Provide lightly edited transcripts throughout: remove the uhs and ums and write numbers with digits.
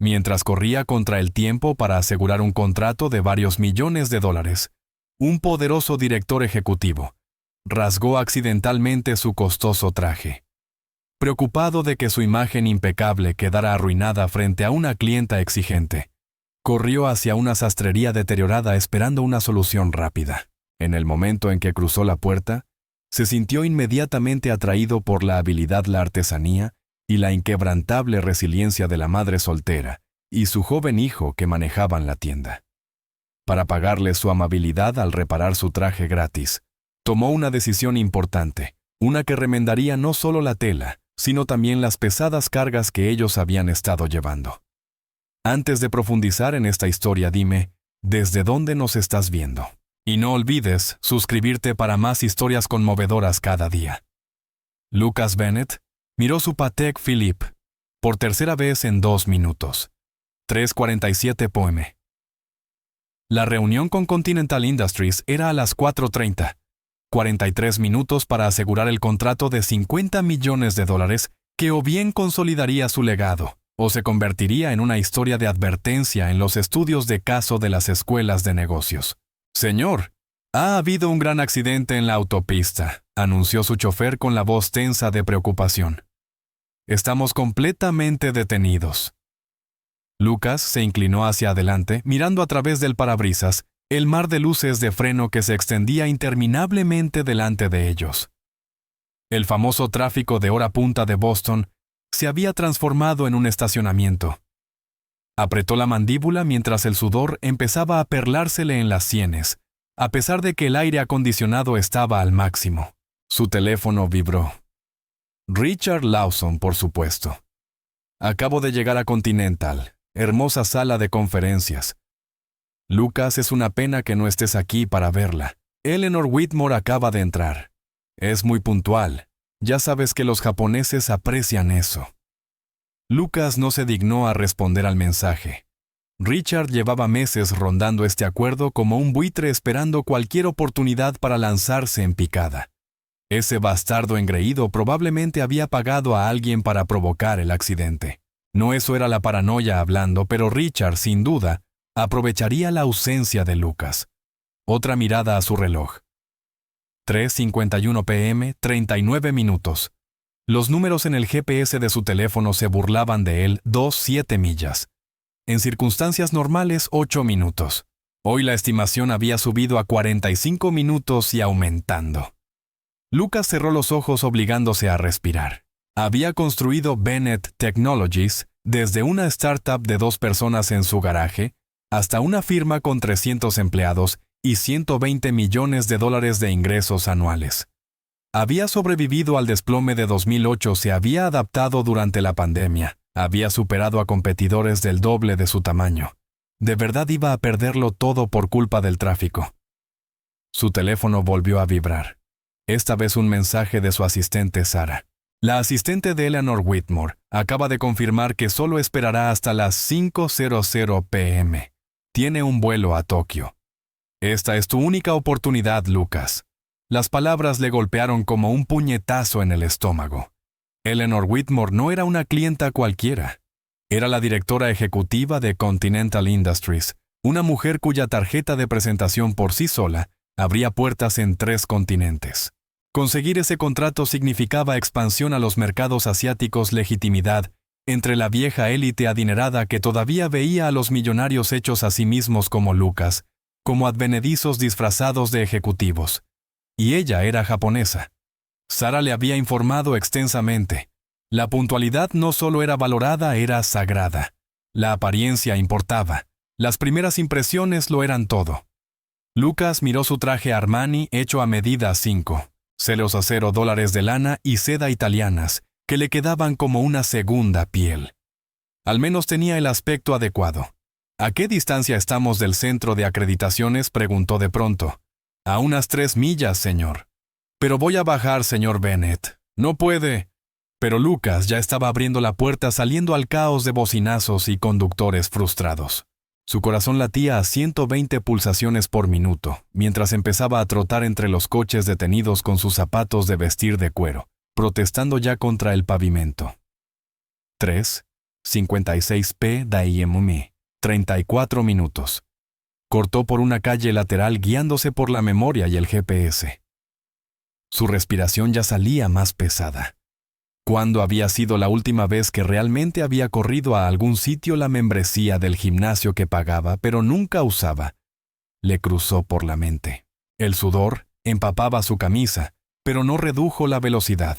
Mientras corría contra el tiempo para asegurar un contrato de varios millones de dólares, un poderoso director ejecutivo rasgó accidentalmente su costoso traje. Preocupado de que su imagen impecable quedara arruinada frente a una clienta exigente, corrió hacia una sastrería deteriorada esperando una solución rápida. En el momento en que cruzó la puerta, se sintió inmediatamente atraído por la habilidad, la artesanía y la inquebrantable resiliencia de la madre soltera y su joven hijo que manejaban la tienda. Para pagarle su amabilidad al reparar su traje gratis, tomó una decisión importante, una que remendaría no solo la tela, sino también las pesadas cargas que ellos habían estado llevando. Antes de profundizar en esta historia, dime, ¿desde dónde nos estás viendo? Y no olvides suscribirte para más historias conmovedoras cada día. Lucas Bennett miró su Patek Philippe por tercera vez en 2 minutos. 3:47 p.m. La reunión con Continental Industries era a las 4:30. 43 minutos para asegurar el contrato de $50 millones que o bien consolidaría su legado, o se convertiría en una historia de advertencia en los estudios de caso de las escuelas de negocios. Señor, ha habido un gran accidente en la autopista, anunció su chofer con la voz tensa de preocupación. Estamos completamente detenidos. Lucas se inclinó hacia adelante, mirando a través del parabrisas el mar de luces de freno que se extendía interminablemente delante de ellos. El famoso tráfico de hora punta de Boston se había transformado en un estacionamiento. Apretó la mandíbula mientras el sudor empezaba a perlársele en las sienes, a pesar de que el aire acondicionado estaba al máximo. Su teléfono vibró. Richard Lawson, por supuesto. Acabo de llegar a Continental, hermosa sala de conferencias. Lucas, es una pena que no estés aquí para verla. Eleanor Whitmore acaba de entrar. Es muy puntual. Ya sabes que los japoneses aprecian eso. Lucas no se dignó a responder al mensaje. Richard llevaba meses rondando este acuerdo como un buitre esperando cualquier oportunidad para lanzarse en picada. Ese bastardo engreído probablemente había pagado a alguien para provocar el accidente. No eso era la paranoia hablando, pero Richard, sin duda, aprovecharía la ausencia de Lucas. Otra mirada a su reloj. 3:51 p.m., 39 minutos. Los números en el GPS de su teléfono se burlaban de él. 7 millas. En circunstancias normales, 8 minutos. Hoy la estimación había subido a 45 minutos y aumentando. Lucas cerró los ojos obligándose a respirar. Había construido Bennett Technologies desde una startup de 2 personas en su garaje hasta una firma con 300 empleados y $120 millones de ingresos anuales. Había sobrevivido al desplome de 2008, se había adaptado durante la pandemia, había superado a competidores del doble de su tamaño. De verdad iba a perderlo todo por culpa del tráfico. Su teléfono volvió a vibrar. Esta vez un mensaje de su asistente Sara. La asistente de Eleanor Whitmore acaba de confirmar que solo esperará hasta las 5:00 p.m. Tiene un vuelo a Tokio. Esta es tu única oportunidad, Lucas. Las palabras le golpearon como un puñetazo en el estómago. Eleanor Whitmore no era una clienta cualquiera. Era la directora ejecutiva de Continental Industries, una mujer cuya tarjeta de presentación por sí sola abría puertas en 3 continentes. Conseguir ese contrato significaba expansión a los mercados asiáticos, legitimidad entre la vieja élite adinerada que todavía veía a los millonarios hechos a sí mismos como Lucas, como advenedizos disfrazados de ejecutivos. Y ella era japonesa. Sara le había informado extensamente. La puntualidad no solo era valorada, era sagrada. La apariencia importaba. Las primeras impresiones lo eran todo. Lucas miró su traje Armani hecho a medida 5. Celos acero, dólares de lana y seda italianas, que le quedaban como una segunda piel. Al menos tenía el aspecto adecuado. ¿A qué distancia estamos del centro de acreditaciones?, preguntó de pronto. A unas 3 millas, señor. Pero voy a bajar, señor Bennett. No puede. Pero Lucas ya estaba abriendo la puerta saliendo al caos de bocinazos y conductores frustrados. Su corazón latía a 120 pulsaciones por minuto, mientras empezaba a trotar entre los coches detenidos con sus zapatos de vestir de cuero, protestando ya contra el pavimento. 3, 56p d'Imm, 34 minutos. Cortó por una calle lateral guiándose por la memoria y el GPS. Su respiración ya salía más pesada. ¿Cuándo había sido la última vez que realmente había corrido a algún sitio la membresía del gimnasio que pagaba pero nunca usaba? Le cruzó por la mente. El sudor empapaba su camisa, pero no redujo la velocidad.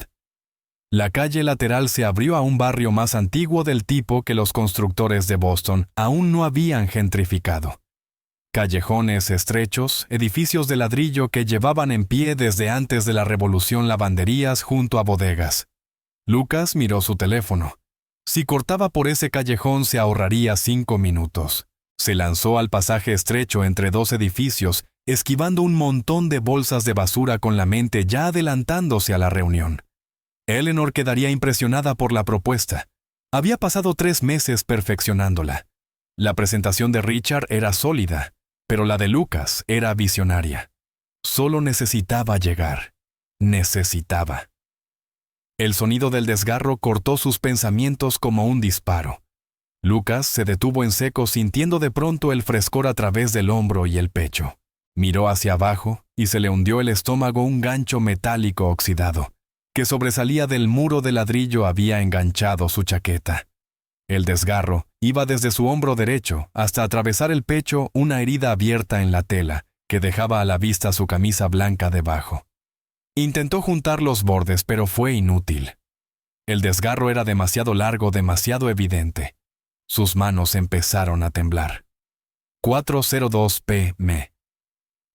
La calle lateral se abrió a un barrio más antiguo del tipo que los constructores de Boston aún no habían gentrificado. Callejones estrechos, edificios de ladrillo que llevaban en pie desde antes de la revolución lavanderías junto a bodegas. Lucas miró su teléfono. Si cortaba por ese callejón se ahorraría 5 minutos. Se lanzó al pasaje estrecho entre dos edificios, esquivando un montón de bolsas de basura con la mente ya adelantándose a la reunión. Eleanor quedaría impresionada por la propuesta. Había pasado 3 meses perfeccionándola. La presentación de Richard era sólida, pero la de Lucas era visionaria. Solo necesitaba llegar. Necesitaba. El sonido del desgarro cortó sus pensamientos como un disparo. Lucas se detuvo en seco sintiendo de pronto el frescor a través del hombro y el pecho. Miró hacia abajo y se le hundió el estómago un gancho metálico oxidado, que sobresalía del muro de ladrillo había enganchado su chaqueta. El desgarro iba desde su hombro derecho hasta atravesar el pecho una herida abierta en la tela que dejaba a la vista su camisa blanca debajo. Intentó juntar los bordes, pero fue inútil. El desgarro era demasiado largo, demasiado evidente. Sus manos empezaron a temblar. 4:02 p.m.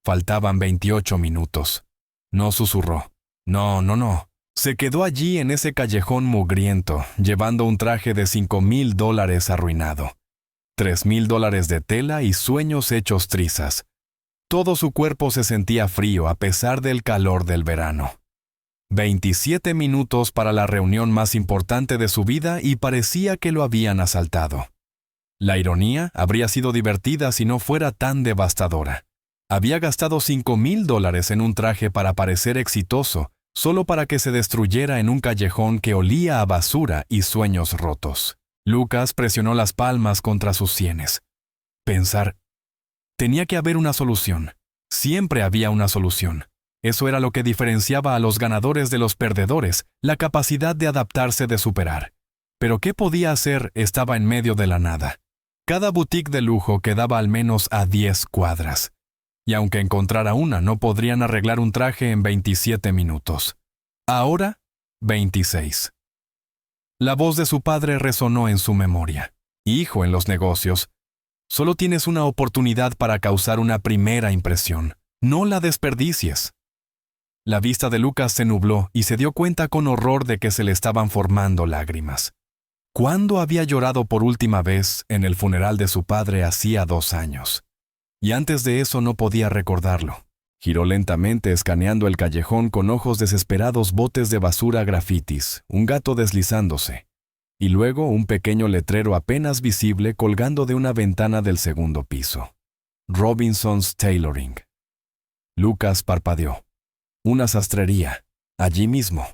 Faltaban 28 minutos. No susurró. No. Se quedó allí en ese callejón mugriento, llevando un traje de $5,000 arruinado. $3,000 de tela y sueños hechos trizas. Todo su cuerpo se sentía frío a pesar del calor del verano. 27 minutos para la reunión más importante de su vida y parecía que lo habían asaltado. La ironía habría sido divertida si no fuera tan devastadora. Había gastado $5,000 en un traje para parecer exitoso, solo para que se destruyera en un callejón que olía a basura y sueños rotos. Lucas presionó las palmas contra sus sienes. Pensar. Tenía que haber una solución. Siempre había una solución. Eso era lo que diferenciaba a los ganadores de los perdedores, la capacidad de adaptarse, de superar. Pero ¿qué podía hacer? Estaba en medio de la nada. Cada boutique de lujo quedaba al menos a 10 cuadras. Y aunque encontrara una, no podrían arreglar un traje en 27 minutos. Ahora, 26. La voz de su padre resonó en su memoria. Hijo, en los negocios, solo tienes una oportunidad para causar una primera impresión. No la desperdicies. La vista de Lucas se nubló y se dio cuenta con horror de que se le estaban formando lágrimas. ¿Cuándo había llorado por última vez en el funeral de su padre hacía 2 años? Y antes de eso no podía recordarlo. Giró lentamente escaneando el callejón con ojos desesperados, botes de basura, grafitis, un gato deslizándose, y luego un pequeño letrero apenas visible colgando de una ventana del segundo piso. Robinson's Tailoring. Lucas parpadeó. Una sastrería, allí mismo.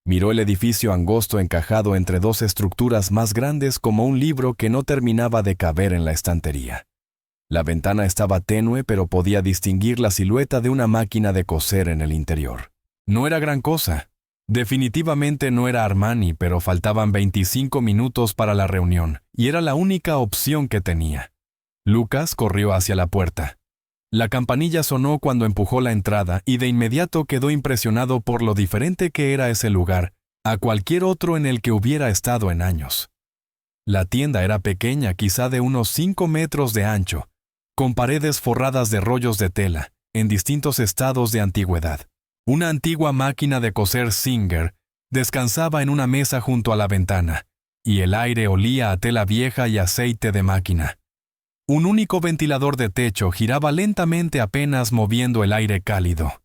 Miró el edificio angosto encajado entre 2 estructuras más grandes como un libro que no terminaba de caber en la estantería. La ventana estaba tenue, pero podía distinguir la silueta de una máquina de coser en el interior. No era gran cosa. Definitivamente no era Armani, pero faltaban 25 minutos para la reunión, y era la única opción que tenía. Lucas corrió hacia la puerta. La campanilla sonó cuando empujó la entrada y de inmediato quedó impresionado por lo diferente que era ese lugar a cualquier otro en el que hubiera estado en años. La tienda era pequeña, quizá de unos 5 metros de ancho, con paredes forradas de rollos de tela, en distintos estados de antigüedad. Una antigua máquina de coser Singer descansaba en una mesa junto a la ventana, y el aire olía a tela vieja y aceite de máquina. Un único ventilador de techo giraba lentamente apenas moviendo el aire cálido.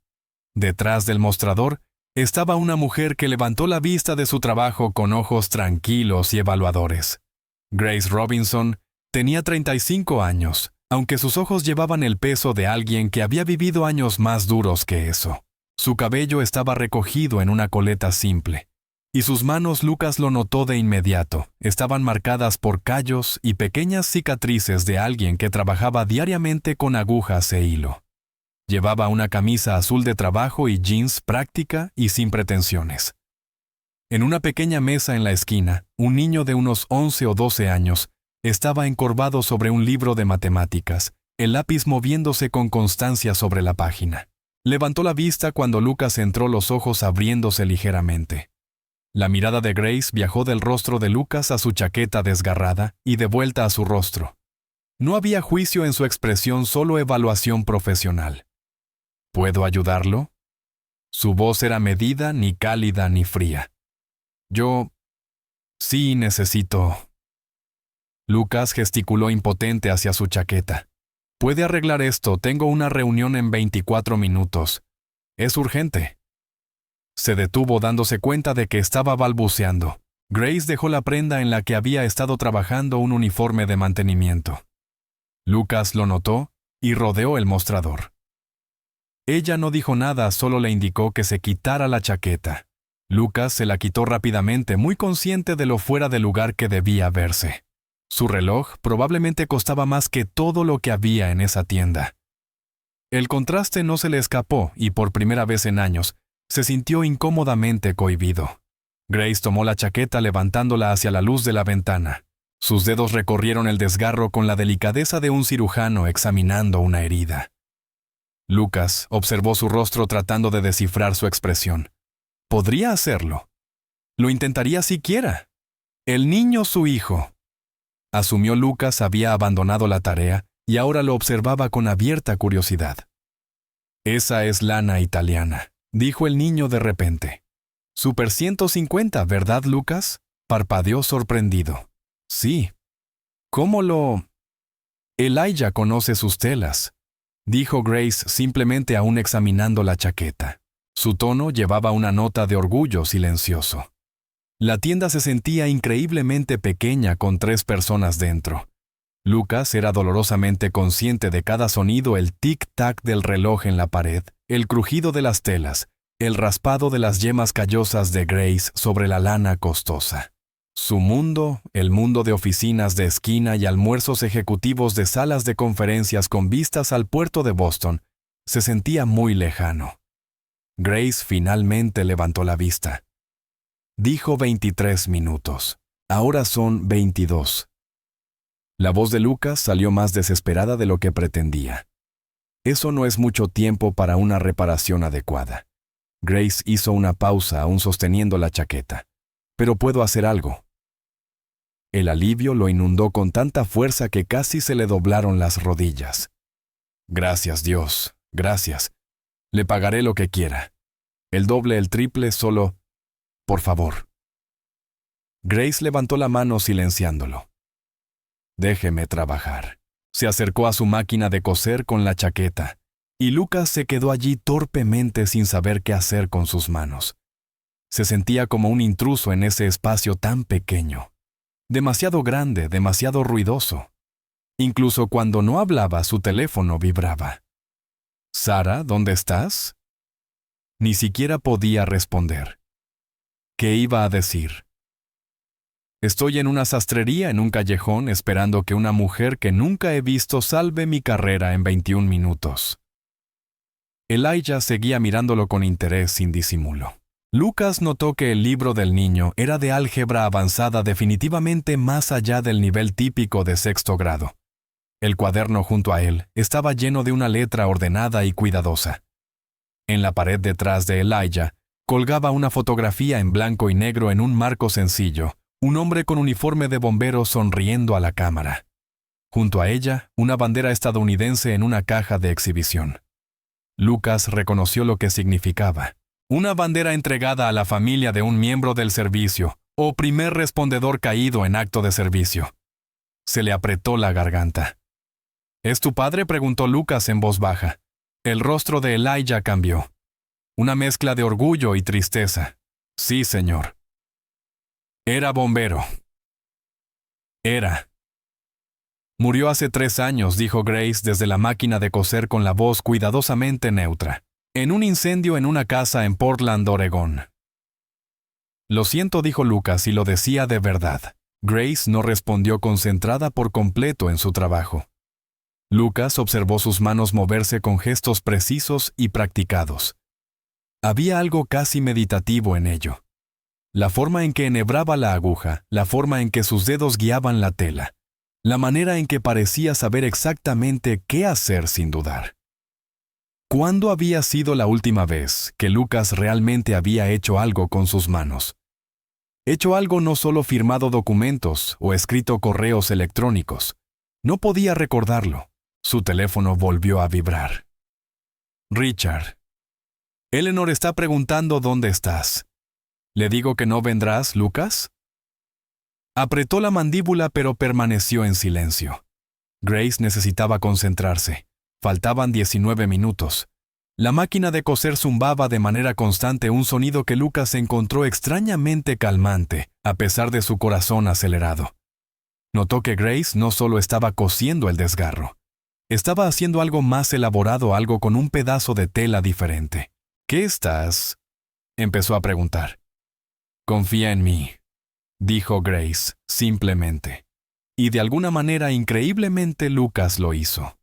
Detrás del mostrador estaba una mujer que levantó la vista de su trabajo con ojos tranquilos y evaluadores. Grace Robinson tenía 35 años, aunque sus ojos llevaban el peso de alguien que había vivido años más duros que eso. Su cabello estaba recogido en una coleta simple. Y sus manos, Lucas lo notó de inmediato, estaban marcadas por callos y pequeñas cicatrices de alguien que trabajaba diariamente con agujas e hilo. Llevaba una camisa azul de trabajo y jeans práctica y sin pretensiones. En una pequeña mesa en la esquina, un niño de unos 11 o 12 años estaba encorvado sobre un libro de matemáticas, el lápiz moviéndose con constancia sobre la página. Levantó la vista cuando Lucas entró, los ojos abriéndose ligeramente. La mirada de Grace viajó del rostro de Lucas a su chaqueta desgarrada y de vuelta a su rostro. No había juicio en su expresión, solo evaluación profesional. ¿Puedo ayudarlo? Su voz era medida, ni cálida ni fría. Sí, necesito. Lucas gesticuló impotente hacia su chaqueta. ¿Puede arreglar esto? Tengo una reunión en 24 minutos. Es urgente. Se detuvo dándose cuenta de que estaba balbuceando. Grace dejó la prenda en la que había estado trabajando, un uniforme de mantenimiento. Lucas lo notó y rodeó el mostrador. Ella no dijo nada, solo le indicó que se quitara la chaqueta. Lucas se la quitó rápidamente, muy consciente de lo fuera de lugar que debía verse. Su reloj probablemente costaba más que todo lo que había en esa tienda. El contraste no se le escapó y por primera vez en años se sintió incómodamente cohibido. Grace tomó la chaqueta levantándola hacia la luz de la ventana. Sus dedos recorrieron el desgarro con la delicadeza de un cirujano examinando una herida. Lucas observó su rostro tratando de descifrar su expresión. Podría hacerlo. Lo intentaría siquiera. El niño, su hijo. Asumió Lucas había abandonado la tarea y ahora lo observaba con abierta curiosidad. Esa es lana italiana, dijo el niño de repente. Super 150, ¿verdad, Lucas? Parpadeó sorprendido. Sí. ¿Cómo lo...? Elijah conoce sus telas, dijo Grace simplemente aún examinando la chaqueta. Su tono llevaba una nota de orgullo silencioso. La tienda se sentía increíblemente pequeña con 3 personas dentro. Lucas era dolorosamente consciente de cada sonido, el tic-tac del reloj en la pared, el crujido de las telas, el raspado de las yemas callosas de Grace sobre la lana costosa. Su mundo, el mundo de oficinas de esquina y almuerzos ejecutivos de salas de conferencias con vistas al puerto de Boston, se sentía muy lejano. Grace finalmente levantó la vista. Dijo 23 minutos. Ahora son 22. La voz de Lucas salió más desesperada de lo que pretendía. Eso no es mucho tiempo para una reparación adecuada. Grace hizo una pausa, aún sosteniendo la chaqueta. Pero puedo hacer algo. El alivio lo inundó con tanta fuerza que casi se le doblaron las rodillas. Gracias, Dios, gracias. Le pagaré lo que quiera. El doble, el triple, solo... Por favor. Grace levantó la mano silenciándolo. Déjeme trabajar. Se acercó a su máquina de coser con la chaqueta, y Lucas se quedó allí torpemente sin saber qué hacer con sus manos. Se sentía como un intruso en ese espacio tan pequeño. Demasiado grande, demasiado ruidoso. Incluso cuando no hablaba, su teléfono vibraba. «Sara, ¿dónde estás?» Ni siquiera podía responder. ¿Qué iba a decir? Estoy en una sastrería en un callejón esperando que una mujer que nunca he visto salve mi carrera en 21 minutos. Elijah seguía mirándolo con interés sin disimulo. Lucas notó que el libro del niño era de álgebra avanzada, definitivamente más allá del nivel típico de 6º grado. El cuaderno junto a él estaba lleno de una letra ordenada y cuidadosa. En la pared detrás de Elijah colgaba una fotografía en blanco y negro en un marco sencillo, un hombre con uniforme de bombero sonriendo a la cámara. Junto a ella, una bandera estadounidense en una caja de exhibición. Lucas reconoció lo que significaba. Una bandera entregada a la familia de un miembro del servicio, o primer respondedor caído en acto de servicio. Se le apretó la garganta. ¿Es tu padre?, preguntó Lucas en voz baja. El rostro de Elijah cambió. Una mezcla de orgullo y tristeza. Sí, señor. Era bombero. Era. Murió hace 3 años, dijo Grace desde la máquina de coser con la voz cuidadosamente neutra. En un incendio en una casa en Portland, Oregón. Lo siento, dijo Lucas, y lo decía de verdad. Grace no respondió, concentrada por completo en su trabajo. Lucas observó sus manos moverse con gestos precisos y practicados. Había algo casi meditativo en ello. La forma en que enhebraba la aguja, la forma en que sus dedos guiaban la tela, la manera en que parecía saber exactamente qué hacer sin dudar. ¿Cuándo había sido la última vez que Lucas realmente había hecho algo con sus manos? Hecho algo, no solo firmado documentos o escrito correos electrónicos. No podía recordarlo. Su teléfono volvió a vibrar. Richard. Eleanor está preguntando dónde estás. ¿Le digo que no vendrás, Lucas? Apretó la mandíbula, pero permaneció en silencio. Grace necesitaba concentrarse. Faltaban 19 minutos. La máquina de coser zumbaba de manera constante, un sonido que Lucas encontró extrañamente calmante, a pesar de su corazón acelerado. Notó que Grace no solo estaba cosiendo el desgarro. Estaba haciendo algo más elaborado, algo con un pedazo de tela diferente. ¿Qué estás? Empezó a preguntar. Confía en mí, dijo Grace, simplemente. Y de alguna manera, increíblemente, Lucas lo hizo.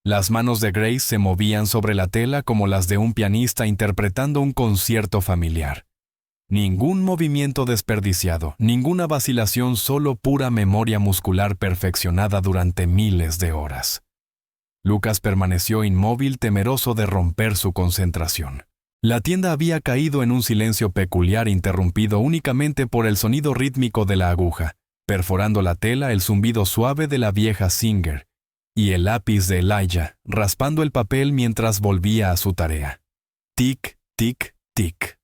Las manos de Grace se movían sobre la tela como las de un pianista interpretando un concierto familiar. Ningún movimiento desperdiciado, ninguna vacilación, solo pura memoria muscular perfeccionada durante miles de horas. Lucas permaneció inmóvil, temeroso de romper su concentración. La tienda había caído en un silencio peculiar, interrumpido únicamente por el sonido rítmico de la aguja, perforando la tela, el zumbido suave de la vieja Singer, y el lápiz de Elijah, raspando el papel mientras volvía a su tarea. Tic, tic, tic.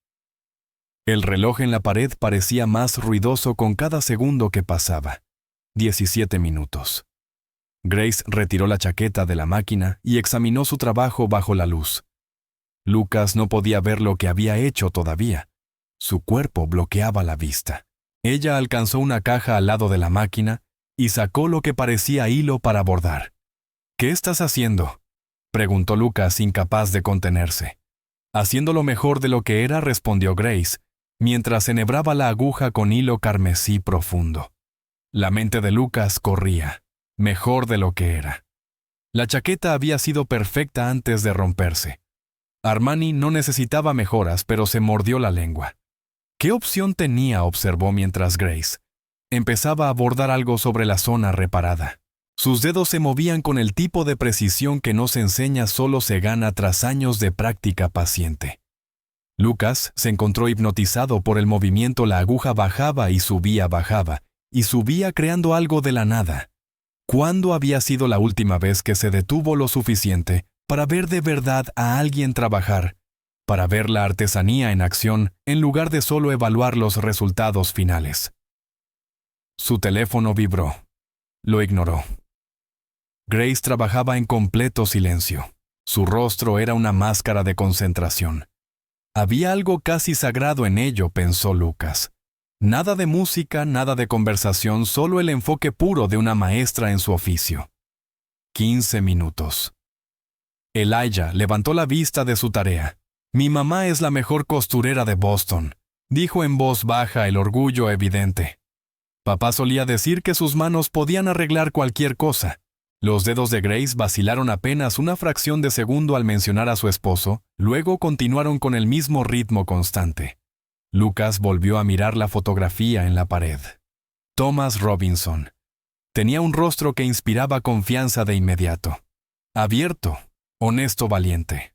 El reloj en la pared parecía más ruidoso con cada segundo que pasaba. 17 minutos. Grace retiró la chaqueta de la máquina y examinó su trabajo bajo la luz. Lucas no podía ver lo que había hecho todavía. Su cuerpo bloqueaba la vista. Ella alcanzó una caja al lado de la máquina y sacó lo que parecía hilo para bordar. ¿Qué estás haciendo?, preguntó Lucas, incapaz de contenerse. Haciendo lo mejor de lo que era, respondió Grace, mientras enhebraba la aguja con hilo carmesí profundo. La mente de Lucas corría, mejor de lo que era. La chaqueta había sido perfecta antes de romperse. Armani no necesitaba mejoras, pero se mordió la lengua. ¿Qué opción tenía?, observó mientras Grace empezaba a bordar algo sobre la zona reparada. Sus dedos se movían con el tipo de precisión que no se enseña, solo se gana tras años de práctica paciente. Lucas se encontró hipnotizado por el movimiento. La aguja bajaba y subía, creando algo de la nada. ¿Cuándo había sido la última vez que se detuvo lo suficiente para ver de verdad a alguien trabajar, para ver la artesanía en acción en lugar de solo evaluar los resultados finales? Su teléfono vibró. Lo ignoró. Grace trabajaba en completo silencio. Su rostro era una máscara de concentración. Había algo casi sagrado en ello, pensó Lucas. Nada de música, nada de conversación, solo el enfoque puro de una maestra en su oficio. 15 minutos. Elijah levantó la vista de su tarea. «Mi mamá es la mejor costurera de Boston», dijo en voz baja, el orgullo evidente. Papá solía decir que sus manos podían arreglar cualquier cosa. Los dedos de Grace vacilaron apenas una fracción de segundo al mencionar a su esposo, luego continuaron con el mismo ritmo constante. Lucas volvió a mirar la fotografía en la pared. Thomas Robinson. Tenía un rostro que inspiraba confianza de inmediato. Abierto, honesto, valiente.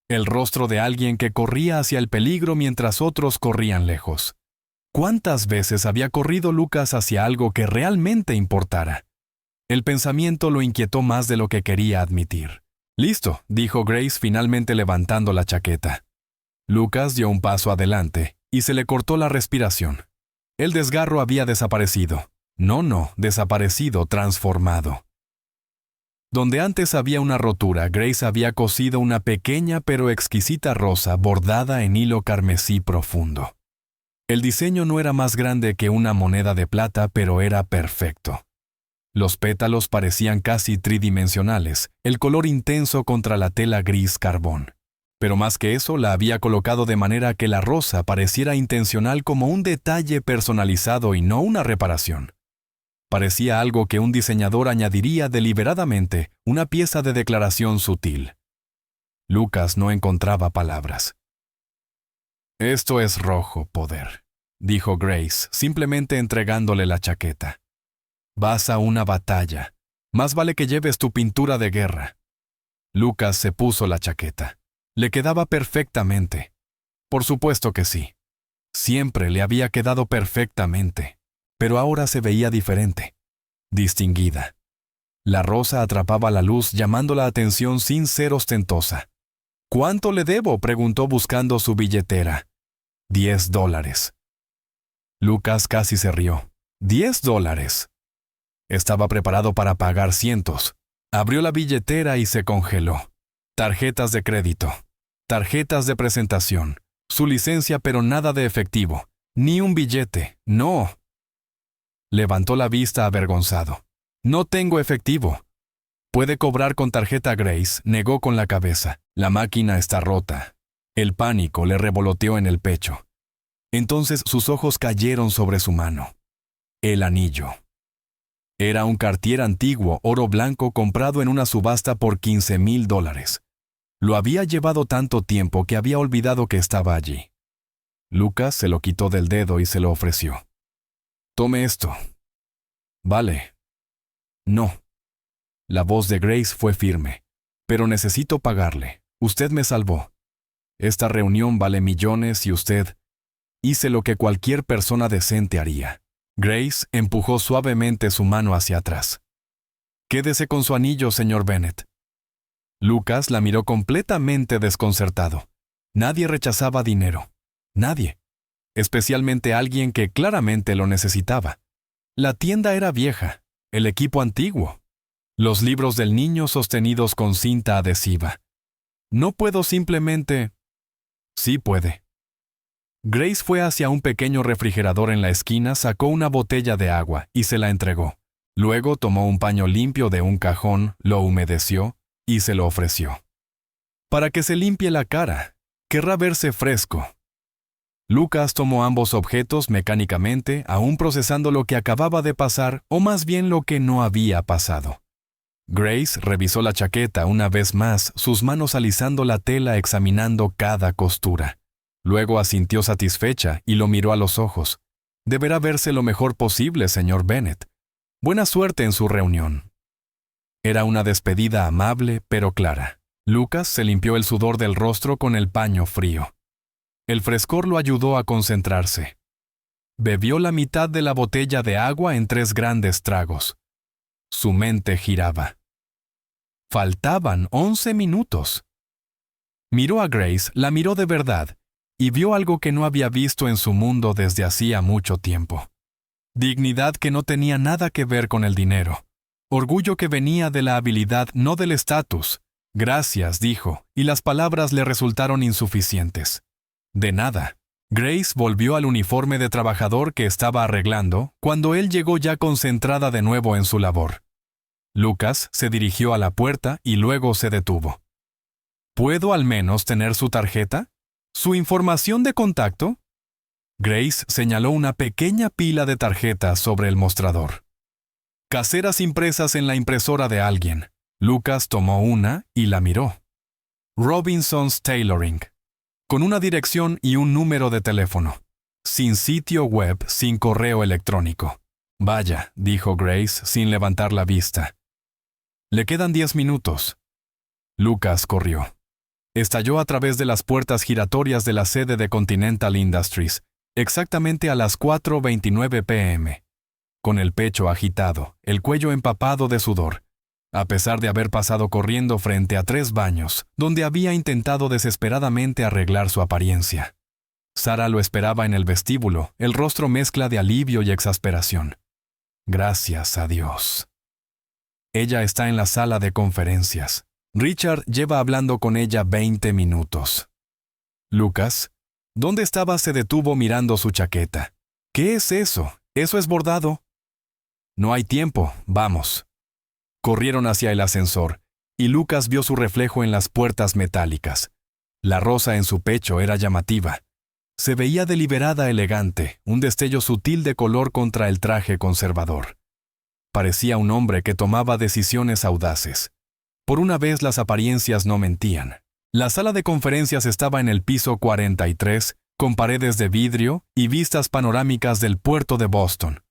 El rostro de alguien que corría hacia el peligro mientras otros corrían lejos. ¿Cuántas veces había corrido Lucas hacia algo que realmente importara? El pensamiento lo inquietó más de lo que quería admitir. «Listo», dijo Grace, finalmente levantando la chaqueta. Lucas dio un paso adelante y se le cortó la respiración. El desgarro había desaparecido. No, desaparecido, transformado. Donde antes había una rotura, Grace había cosido una pequeña pero exquisita rosa bordada en hilo carmesí profundo. El diseño no era más grande que una moneda de plata, pero era perfecto. Los pétalos parecían casi tridimensionales, el color intenso contra la tela gris carbón. Pero más que eso, la había colocado de manera que la rosa pareciera intencional como un detalle personalizado y no una reparación. Parecía algo que un diseñador añadiría deliberadamente, una pieza de declaración sutil. Lucas no encontraba palabras. «Esto es rojo, poder», dijo Grace, simplemente entregándole la chaqueta. «Vas a una batalla. Más vale que lleves tu pintura de guerra». Lucas se puso la chaqueta. Le quedaba perfectamente. Por supuesto que sí. Siempre le había quedado perfectamente, pero ahora se veía diferente, distinguida. La rosa atrapaba la luz llamando la atención sin ser ostentosa. «¿Cuánto le debo?», preguntó buscando su billetera. $10. Lucas casi se rió. $10. Estaba preparado para pagar cientos. Abrió la billetera y se congeló. Tarjetas de crédito, tarjetas de presentación, su licencia, pero nada de efectivo, ni un billete, no. Levantó la vista avergonzado. «No tengo efectivo». «Puede cobrar con tarjeta, Grace», negó con la cabeza. «La máquina está rota». El pánico le revoloteó en el pecho. Entonces sus ojos cayeron sobre su mano. El anillo. Era un Cartier antiguo, oro blanco, comprado en una subasta por $15,000. Lo había llevado tanto tiempo que había olvidado que estaba allí. Lucas se lo quitó del dedo y se lo ofreció. «Tome esto». «Vale». «No». La voz de Grace fue firme. «Pero necesito pagarle. Usted me salvó. Esta reunión vale millones y usted...» Hice lo que cualquier persona decente haría. Grace empujó suavemente su mano hacia atrás. «Quédese con su anillo, señor Bennett». Lucas la miró completamente desconcertado. Nadie rechazaba dinero. Nadie. Especialmente alguien que claramente lo necesitaba. La tienda era vieja, el equipo antiguo, los libros del niño sostenidos con cinta adhesiva. «No puedo simplemente...». «Sí puede». Grace fue hacia un pequeño refrigerador en la esquina, sacó una botella de agua y se la entregó. Luego tomó un paño limpio de un cajón, lo humedeció y se lo ofreció. «Para que se limpie la cara. Querrá verse fresco». Lucas tomó ambos objetos mecánicamente, aún procesando lo que acababa de pasar, o más bien lo que no había pasado. Grace revisó la chaqueta una vez más, sus manos alisando la tela, examinando cada costura. Luego asintió satisfecha y lo miró a los ojos. «Deberá verse lo mejor posible, señor Bennett. Buena suerte en su reunión». Era una despedida amable, pero clara. Lucas se limpió el sudor del rostro con el paño frío. El frescor lo ayudó a concentrarse. Bebió la mitad de la botella de agua en 3 grandes tragos. Su mente giraba. Faltaban 11 minutos. Miró a Grace, la miró de verdad, y vio algo que no había visto en su mundo desde hacía mucho tiempo. Dignidad que no tenía nada que ver con el dinero. Orgullo que venía de la habilidad, no del estatus. «Gracias», dijo, y las palabras le resultaron insuficientes. De nada. Grace volvió al uniforme de trabajador que estaba arreglando cuando él llegó ya concentrada de nuevo en su labor. Lucas se dirigió a la puerta y luego se detuvo. «¿Puedo al menos tener su tarjeta? ¿Su información de contacto?» Grace señaló una pequeña pila de tarjetas sobre el mostrador. Caseras impresas en la impresora de alguien. Lucas tomó una y la miró. Robinson's Tailoring. Con una dirección y un número de teléfono. Sin sitio web, sin correo electrónico. «Vaya», dijo Grace sin levantar la vista. «Le quedan 10 minutos». Lucas corrió. Estalló a través de las puertas giratorias de la sede de Continental Industries, exactamente a las 4:29 p.m. Con el pecho agitado, el cuello empapado de sudor, a pesar de haber pasado corriendo frente a 3 baños, donde había intentado desesperadamente arreglar su apariencia. Sara lo esperaba en el vestíbulo, el rostro mezcla de alivio y exasperación. Gracias a Dios. Ella está en la sala de conferencias. Richard lleva hablando con ella 20 minutos. Lucas, ¿dónde estaba? Se detuvo mirando su chaqueta. ¿Qué es eso? Eso es bordado. No hay tiempo, vamos. Corrieron hacia el ascensor, y Lucas vio su reflejo en las puertas metálicas. La rosa en su pecho era llamativa. Se veía deliberada, elegante, un destello sutil de color contra el traje conservador. Parecía un hombre que tomaba decisiones audaces. Por una vez las apariencias no mentían. La sala de conferencias estaba en el piso 43, con paredes de vidrio y vistas panorámicas del puerto de Boston.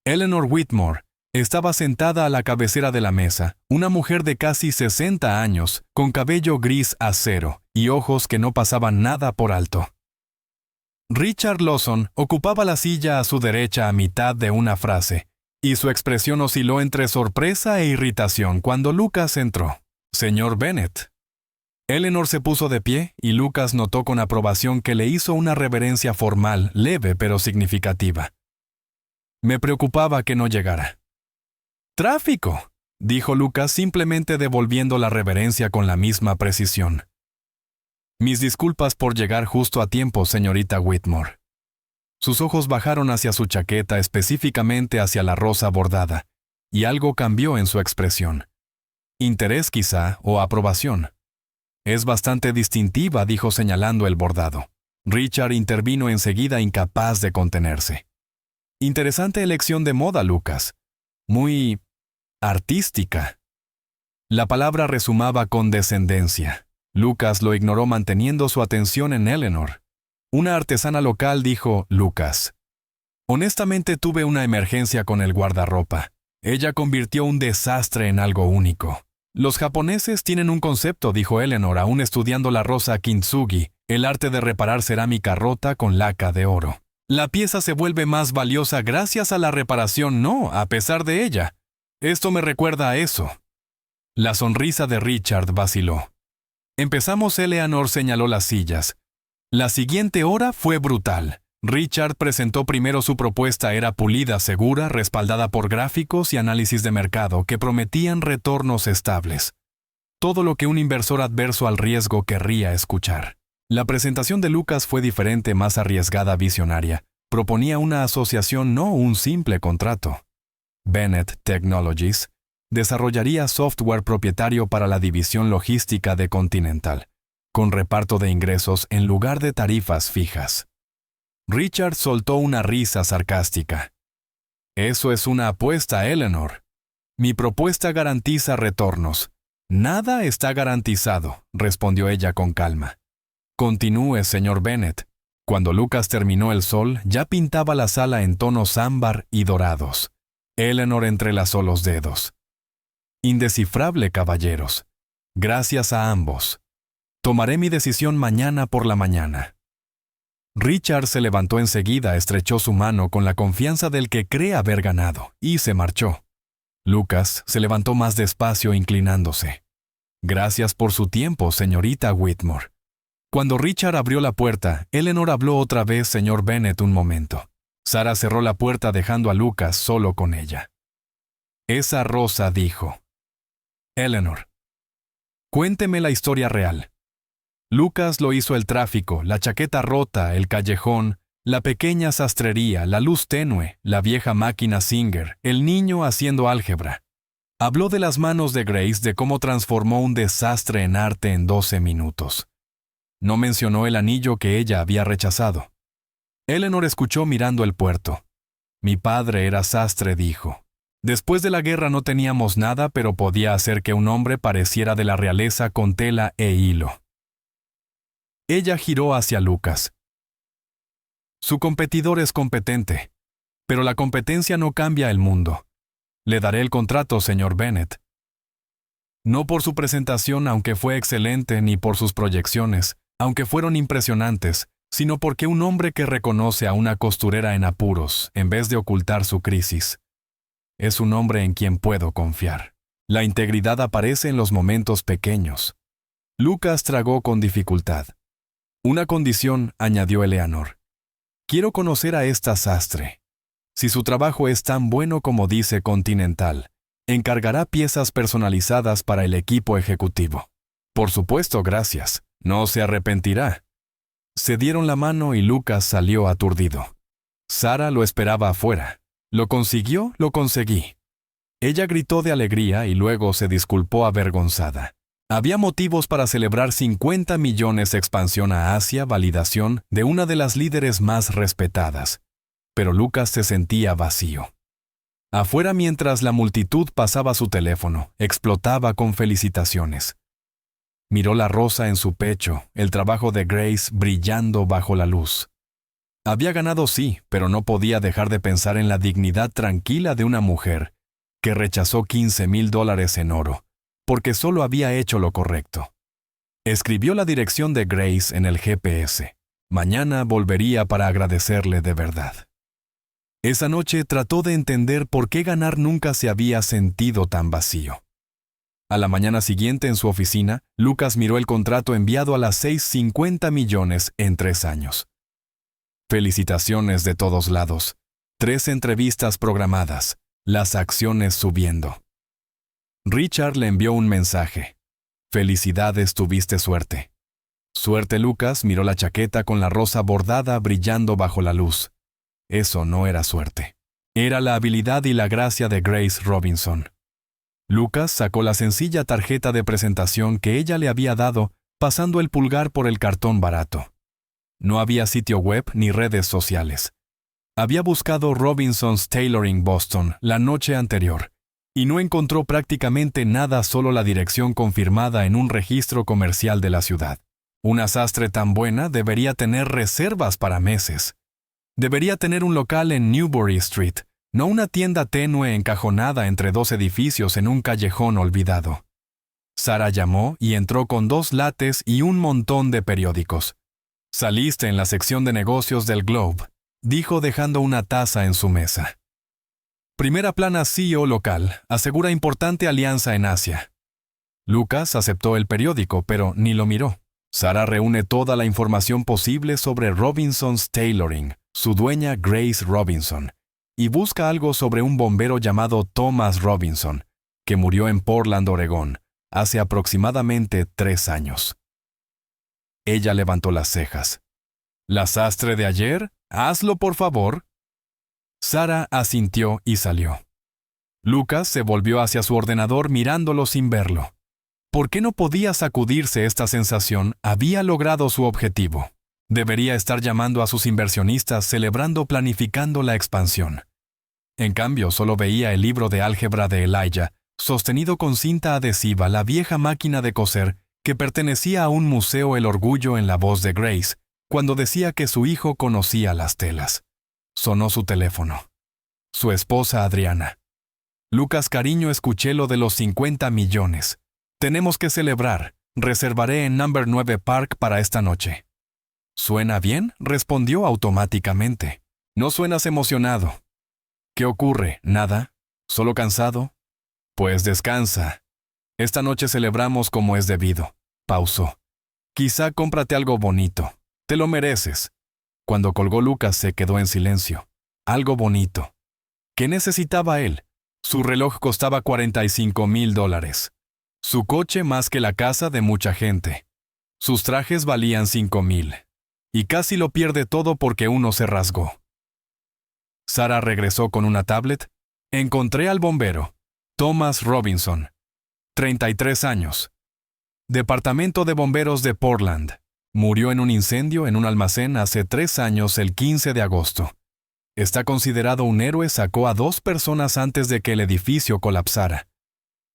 Eleanor Whitmore estaba sentada a la cabecera de la mesa, una mujer de casi 60 años, con cabello gris acero y ojos que no pasaban nada por alto. Richard Lawson ocupaba la silla a su derecha a mitad de una frase, y su expresión osciló entre sorpresa e irritación cuando Lucas entró. «Señor Bennet». Eleanor se puso de pie y Lucas notó con aprobación que le hizo una reverencia formal, leve pero significativa. Me preocupaba que no llegara. «¡Tráfico!», dijo Lucas simplemente devolviendo la reverencia con la misma precisión. «Mis disculpas por llegar justo a tiempo, señorita Whitmore». Sus ojos bajaron hacia su chaqueta, específicamente hacia la rosa bordada, y algo cambió en su expresión. Interés quizá, o aprobación. «Es bastante distintiva», dijo señalando el bordado. Richard intervino enseguida, incapaz de contenerse. «Interesante elección de moda, Lucas. Muy artística». La palabra resumaba condescendencia. Lucas lo ignoró manteniendo su atención en Eleanor. Una artesana local dijo, Lucas. «Honestamente tuve una emergencia con el guardarropa. Ella convirtió un desastre en algo único». «Los japoneses tienen un concepto», dijo Eleanor, aún estudiando la rosa kintsugi, el arte de reparar cerámica rota con laca de oro. «La pieza se vuelve más valiosa gracias a la reparación, no a pesar de ella. Esto me recuerda a eso». La sonrisa de Richard vaciló. «Empezamos», Eleanor señaló las sillas. La siguiente hora fue brutal. Richard presentó primero su propuesta. Era pulida, segura, respaldada por gráficos y análisis de mercado que prometían retornos estables. Todo lo que un inversor adverso al riesgo querría escuchar. La presentación de Lucas fue diferente, más arriesgada, visionaria. Proponía una asociación, no un simple contrato. Bennett Technologies desarrollaría software propietario para la división logística de Continental, con reparto de ingresos en lugar de tarifas fijas. Richard soltó una risa sarcástica. «Eso es una apuesta, Eleanor. Mi propuesta garantiza retornos». «Nada está garantizado», respondió ella con calma. «Continúe, señor Bennet». Cuando Lucas terminó, el sol ya pintaba la sala en tonos ámbar y dorados. Eleanor entrelazó los dedos. «Indescifrable, caballeros. Gracias a ambos. Tomaré mi decisión mañana por la mañana». Richard se levantó enseguida, estrechó su mano con la confianza del que cree haber ganado, y se marchó. Lucas se levantó más despacio, inclinándose. «Gracias por su tiempo, señorita Whitmore». Cuando Richard abrió la puerta, Eleanor habló otra vez, «Señor Bennet, un momento». Sara cerró la puerta dejando a Lucas solo con ella. «Esa rosa», dijo. «Eleanor, cuénteme la historia real». Lucas lo hizo: el tráfico, la chaqueta rota, el callejón, la pequeña sastrería, la luz tenue, la vieja máquina Singer, el niño haciendo álgebra. Habló de las manos de Grace, de cómo transformó un desastre en arte en 12 minutos. No mencionó el anillo que ella había rechazado. Eleanor escuchó mirando el puerto. «Mi padre era sastre», dijo. «Después de la guerra no teníamos nada, pero podía hacer que un hombre pareciera de la realeza con tela e hilo». Ella giró hacia Lucas. «Su competidor es competente, pero la competencia no cambia el mundo. Le daré el contrato, señor Bennet. No por su presentación, aunque fue excelente, ni por sus proyecciones, aunque fueron impresionantes, sino porque un hombre que reconoce a una costurera en apuros, en vez de ocultar su crisis, es un hombre en quien puedo confiar. La integridad aparece en los momentos pequeños». Lucas tragó con dificultad. «Una condición», añadió Eleanor. «Quiero conocer a esta sastre. Si su trabajo es tan bueno como dice Continental, encargará piezas personalizadas para el equipo ejecutivo». «Por supuesto, gracias. No se arrepentirá». Se dieron la mano y Lucas salió aturdido. Sara lo esperaba afuera. «¿Lo consiguió? Lo conseguí». Ella gritó de alegría y luego se disculpó avergonzada. Había motivos para celebrar 50 millones de expansión a Asia, validación de una de las líderes más respetadas. Pero Lucas se sentía vacío. Afuera, mientras la multitud pasaba su teléfono, explotaba con felicitaciones. Miró la rosa en su pecho, el trabajo de Grace brillando bajo la luz. Había ganado sí, pero no podía dejar de pensar en la dignidad tranquila de una mujer que rechazó $15,000 en oro, porque solo había hecho lo correcto. Escribió la dirección de Grace en el GPS. Mañana volvería para agradecerle de verdad. Esa noche trató de entender por qué ganar nunca se había sentido tan vacío. A la mañana siguiente en su oficina, Lucas miró el contrato enviado a las 6:50 millones en 3 años. Felicitaciones de todos lados. 3 entrevistas programadas. Las acciones subiendo. Richard le envió un mensaje. Felicidades, tuviste suerte. Suerte. Lucas miró la chaqueta con la rosa bordada brillando bajo la luz. Eso no era suerte. Era la habilidad y la gracia de Grace Robinson. Lucas sacó la sencilla tarjeta de presentación que ella le había dado, pasando el pulgar por el cartón barato. No había sitio web ni redes sociales. Había buscado Robinson's Tailoring Boston la noche anterior, y no encontró prácticamente nada, solo la dirección confirmada en un registro comercial de la ciudad. Una sastre tan buena debería tener reservas para meses. Debería tener un local en Newbury Street, no una tienda tenue encajonada entre 2 edificios en un callejón olvidado. Sara llamó y entró con 2 lates y un montón de periódicos. Saliste en la sección de negocios del Globe, dijo dejando una taza en su mesa. Primera plana, CEO local, asegura importante alianza en Asia. Lucas aceptó el periódico, pero ni lo miró. Sara reúne toda la información posible sobre Robinson's Tailoring, su dueña Grace Robinson, y busca algo sobre un bombero llamado Thomas Robinson, que murió en Portland, Oregón, hace aproximadamente 3 años. Ella levantó las cejas. ¿La sastre de ayer? Hazlo, por favor. Sara asintió y salió. Lucas se volvió hacia su ordenador mirándolo sin verlo. ¿Por qué no podía sacudirse esta sensación? Había logrado su objetivo. Debería estar llamando a sus inversionistas, celebrando, planificando la expansión. En cambio, solo veía el libro de álgebra de Elijah, sostenido con cinta adhesiva, la vieja máquina de coser que pertenecía a un museo, el orgullo en la voz de Grace, cuando decía que su hijo conocía las telas. Sonó su teléfono. Su esposa Adriana. Lucas, cariño, escuché lo de los 50 millones. Tenemos que celebrar. Reservaré en Number 9 Park para esta noche. ¿Suena bien?, respondió automáticamente. No suenas emocionado. ¿Qué ocurre? ¿Nada? ¿Solo cansado? Pues descansa. Esta noche celebramos como es debido. Pausó. Quizá cómprate algo bonito. Te lo mereces. Cuando colgó, Lucas se quedó en silencio. Algo bonito. ¿Qué necesitaba él? Su reloj costaba $45,000. Su coche más que la casa de mucha gente. Sus trajes valían $5,000. Y casi lo pierde todo porque uno se rasgó. Sara regresó con una tablet. Encontré al bombero. Thomas Robinson. 33 años. Departamento de Bomberos de Portland. Murió en un incendio en un almacén hace 3 años, el 15 de agosto. Está considerado un héroe, sacó a 2 personas antes de que el edificio colapsara.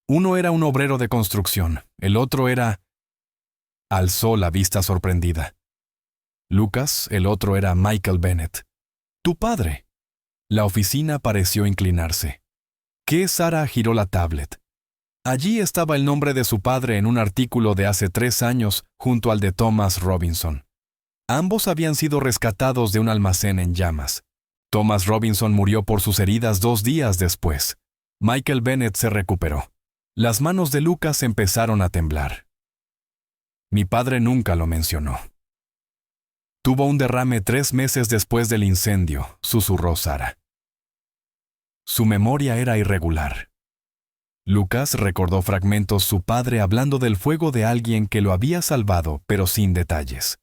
Uno era un obrero de construcción, el otro era... Alzó la vista sorprendida. Lucas, el otro era Michael Bennett. Tu padre. La oficina pareció inclinarse. ¿Qué? Sara giró la tablet. Allí estaba el nombre de su padre en un artículo de hace 3 años junto al de Thomas Robinson. Ambos habían sido rescatados de un almacén en llamas. Thomas Robinson murió por sus heridas 2 días después. Michael Bennett se recuperó. Las manos de Lucas empezaron a temblar. Mi padre nunca lo mencionó. Tuvo un derrame 3 meses después del incendio, susurró Sara. Su memoria era irregular. Lucas recordó fragmentos, su padre hablando del fuego de alguien que lo había salvado, pero sin detalles.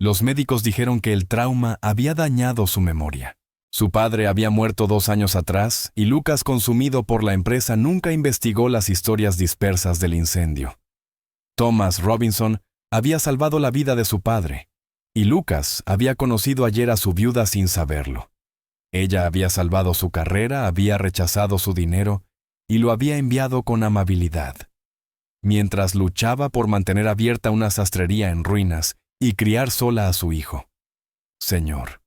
Los médicos dijeron que el trauma había dañado su memoria. Su padre había muerto 2 años atrás y Lucas, consumido por la empresa, nunca investigó las historias dispersas del incendio. Thomas Robinson había salvado la vida de su padre, y Lucas había conocido ayer a su viuda sin saberlo. Ella había salvado su carrera, había rechazado su dinero y lo había enviado con amabilidad. Mientras luchaba por mantener abierta una sastrería en ruinas y criar sola a su hijo. Señor.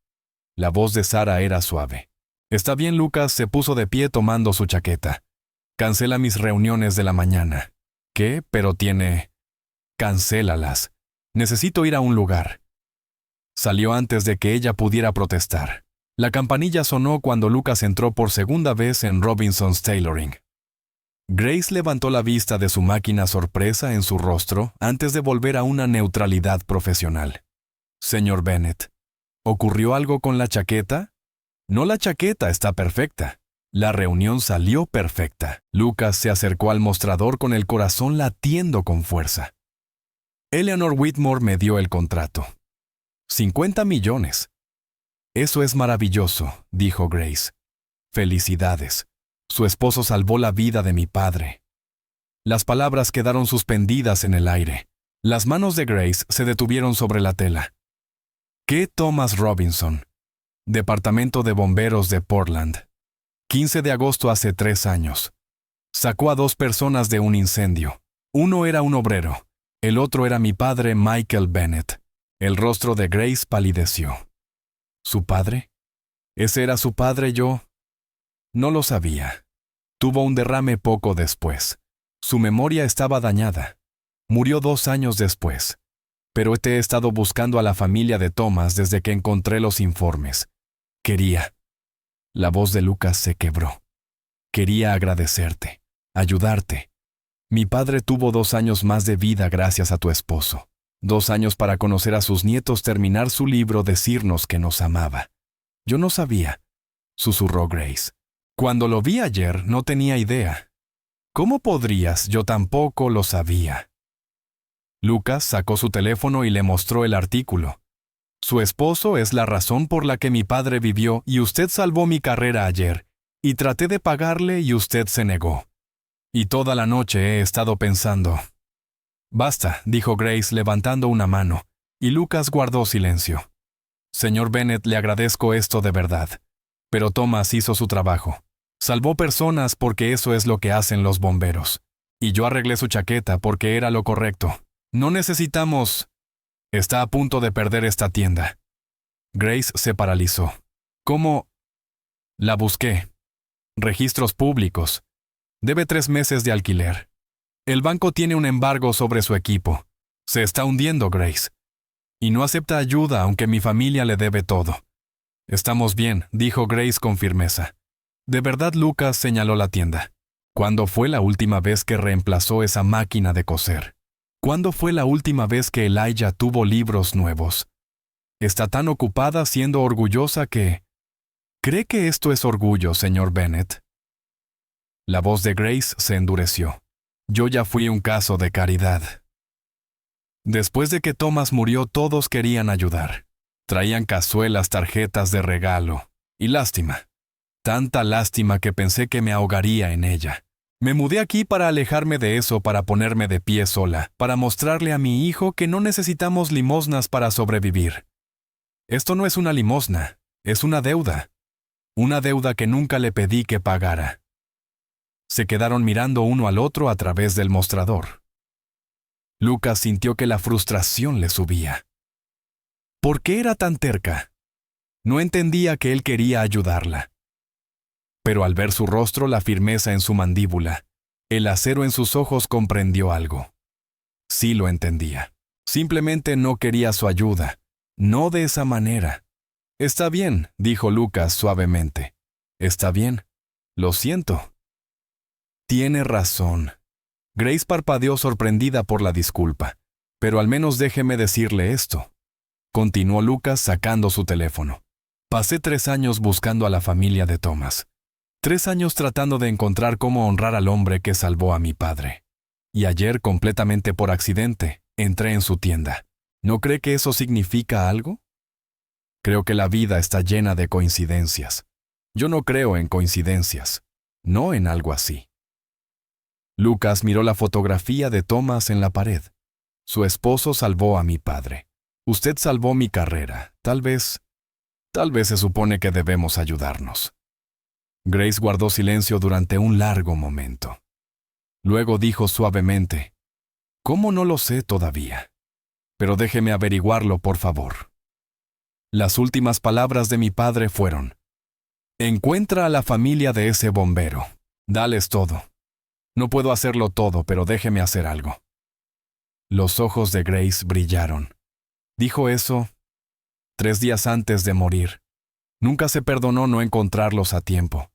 La voz de Sara era suave. Está bien, Lucas se puso de pie tomando su chaqueta. Cancela mis reuniones de la mañana. ¿Qué? Pero tiene... Cancélalas. Necesito ir a un lugar. Salió antes de que ella pudiera protestar. La campanilla sonó cuando Lucas entró por segunda vez en Robinson's Tailoring. Grace levantó la vista de su máquina sorpresa en su rostro antes de volver a una neutralidad profesional. Señor Bennet, ¿ocurrió algo con la chaqueta? No, la chaqueta está perfecta. La reunión salió perfecta. Lucas se acercó al mostrador con el corazón latiendo con fuerza. Eleanor Whitmore me dio el contrato. 50 millones. Eso es maravilloso, dijo Grace. Felicidades. Su esposo salvó la vida de mi padre. Las palabras quedaron suspendidas en el aire. Las manos de Grace se detuvieron sobre la tela. ¿Qué Thomas Robinson? Departamento de Bomberos de Portland. 15 de agosto hace 3 años. Sacó a 2 personas de un incendio. Uno era un obrero. El otro era mi padre Michael Bennet. El rostro de Grace palideció. ¿Su padre? ¿Ese era su padre? Yo no lo sabía. Tuvo un derrame poco después. Su memoria estaba dañada. Murió 2 años después. Pero he estado buscando a la familia de Thomas desde que encontré los informes. Quería. La voz de Lucas se quebró. Quería agradecerte, ayudarte. Mi padre tuvo 2 años más de vida gracias a tu esposo. 2 años para conocer a sus nietos, terminar su libro, decirnos que nos amaba. Yo no sabía, susurró Grace. Cuando lo vi ayer no tenía idea. ¿Cómo podrías? Yo tampoco lo sabía. Lucas sacó su teléfono y le mostró el artículo. Su esposo es la razón por la que mi padre vivió y usted salvó mi carrera ayer, y traté de pagarle y usted se negó. Y toda la noche he estado pensando. Basta, dijo Grace levantando una mano, y Lucas guardó silencio. Señor Bennet, le agradezco esto de verdad. Pero Thomas hizo su trabajo. Salvó personas porque eso es lo que hacen los bomberos. Y yo arreglé su chaqueta porque era lo correcto. No necesitamos... Está a punto de perder esta tienda. Grace se paralizó. ¿Cómo? La busqué. Registros públicos. Debe 3 meses de alquiler. El banco tiene un embargo sobre su equipo. Se está hundiendo, Grace. Y no acepta ayuda aunque mi familia le debe todo. Estamos bien, dijo Grace con firmeza. De verdad, Lucas señaló la tienda. ¿Cuándo fue la última vez que reemplazó esa máquina de coser? ¿Cuándo fue la última vez que Elijah tuvo libros nuevos? Está tan ocupada siendo orgullosa que... ¿Cree que esto es orgullo, señor Bennet? La voz de Grace se endureció. Yo ya fui un caso de caridad. Después de que Thomas murió, todos querían ayudar. Traían cazuelas, tarjetas de regalo. Y lástima. Tanta lástima que pensé que me ahogaría en ella. Me mudé aquí para alejarme de eso, para ponerme de pie sola, para mostrarle a mi hijo que no necesitamos limosnas para sobrevivir. Esto no es una limosna, es una deuda. Una deuda que nunca le pedí que pagara. Se quedaron mirando uno al otro a través del mostrador. Lucas sintió que la frustración le subía. ¿Por qué era tan terca? No entendía que él quería ayudarla. Pero al ver su rostro, la firmeza en su mandíbula, el acero en sus ojos, comprendió algo. Sí lo entendía. Simplemente no quería su ayuda. No de esa manera. Está bien, dijo Lucas suavemente. Está bien. Lo siento. Tiene razón. Grace parpadeó sorprendida por la disculpa. Pero al menos déjeme decirle esto. Continuó Lucas sacando su teléfono. Pasé 3 años buscando a la familia de Thomas. 3 años tratando de encontrar cómo honrar al hombre que salvó a mi padre. Y ayer, completamente por accidente, entré en su tienda. ¿No cree que eso significa algo? Creo que la vida está llena de coincidencias. Yo no creo en coincidencias, no en algo así. Lucas miró la fotografía de Thomas en la pared. Su esposo salvó a mi padre. Usted salvó mi carrera. Tal vez se supone que debemos ayudarnos. Grace guardó silencio durante un largo momento. Luego dijo suavemente, «¿Cómo no lo sé todavía? Pero déjeme averiguarlo, por favor». Las últimas palabras de mi padre fueron, «Encuentra a la familia de ese bombero. Dales todo. No puedo hacerlo todo, pero déjeme hacer algo». Los ojos de Grace brillaron. Dijo eso 3 días antes de morir. Nunca se perdonó no encontrarlos a tiempo.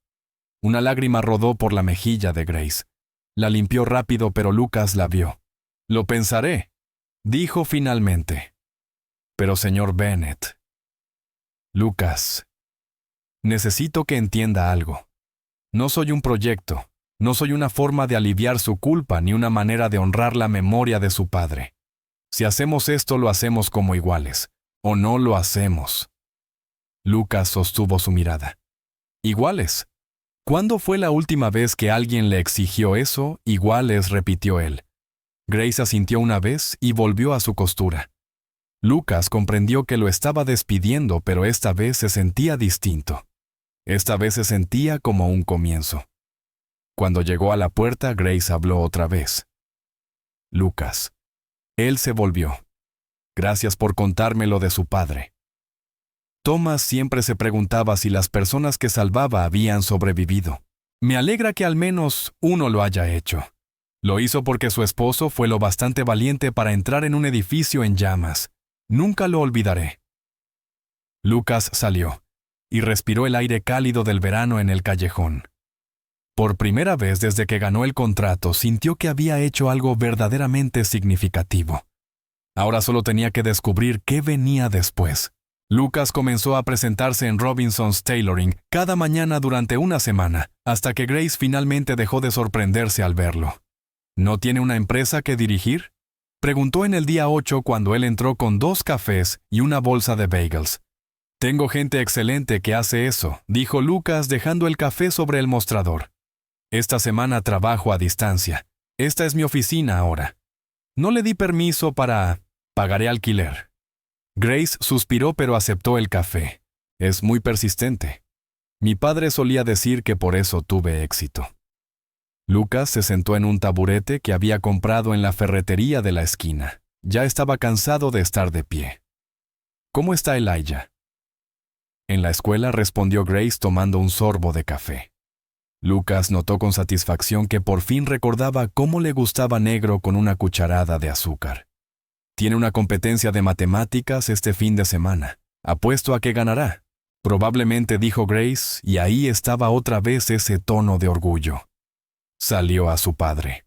Una lágrima rodó por la mejilla de Grace. La limpió rápido, pero Lucas la vio. «Lo pensaré», dijo finalmente. «Pero señor Bennett». «Lucas, necesito que entienda algo. No soy un proyecto, no soy una forma de aliviar su culpa ni una manera de honrar la memoria de su padre. Si hacemos esto, lo hacemos como iguales, o no lo hacemos». Lucas sostuvo su mirada. «¿Iguales? ¿Cuándo fue la última vez que alguien le exigió eso?» «Iguales», repitió él. Grace asintió una vez y volvió a su costura. Lucas comprendió que lo estaba despidiendo, pero esta vez se sentía distinto. Esta vez se sentía como un comienzo. Cuando llegó a la puerta, Grace habló otra vez. «Lucas». Él se volvió. «Gracias por contarme lo de su padre». Thomas siempre se preguntaba si las personas que salvaba habían sobrevivido. «Me alegra que al menos uno lo haya hecho. Lo hizo porque su esposo fue lo bastante valiente para entrar en un edificio en llamas. Nunca lo olvidaré». Lucas salió y respiró el aire cálido del verano en el callejón. Por primera vez desde que ganó el contrato, sintió que había hecho algo verdaderamente significativo. Ahora solo tenía que descubrir qué venía después. Lucas comenzó a presentarse en Robinson's Tailoring cada mañana durante una semana, hasta que Grace finalmente dejó de sorprenderse al verlo. «¿No tiene una empresa que dirigir?», preguntó en el día 8 cuando él entró con 2 cafés y una bolsa de bagels. «Tengo gente excelente que hace eso», dijo Lucas dejando el café sobre el mostrador. «Esta semana trabajo a distancia. Esta es mi oficina ahora. No le di permiso para... pagaré alquiler». Grace suspiró pero aceptó el café. «Es muy persistente. Mi padre solía decir que por eso tuve éxito». Lucas se sentó en un taburete que había comprado en la ferretería de la esquina. Ya estaba cansado de estar de pie. «¿Cómo está Elijah?». «En la escuela», respondió Grace tomando un sorbo de café. Lucas notó con satisfacción que por fin recordaba cómo le gustaba negro con una cucharada de azúcar. «Tiene una competencia de matemáticas este fin de semana. Apuesto a que ganará». «Probablemente», dijo Grace, y ahí estaba otra vez ese tono de orgullo. Salió a su padre.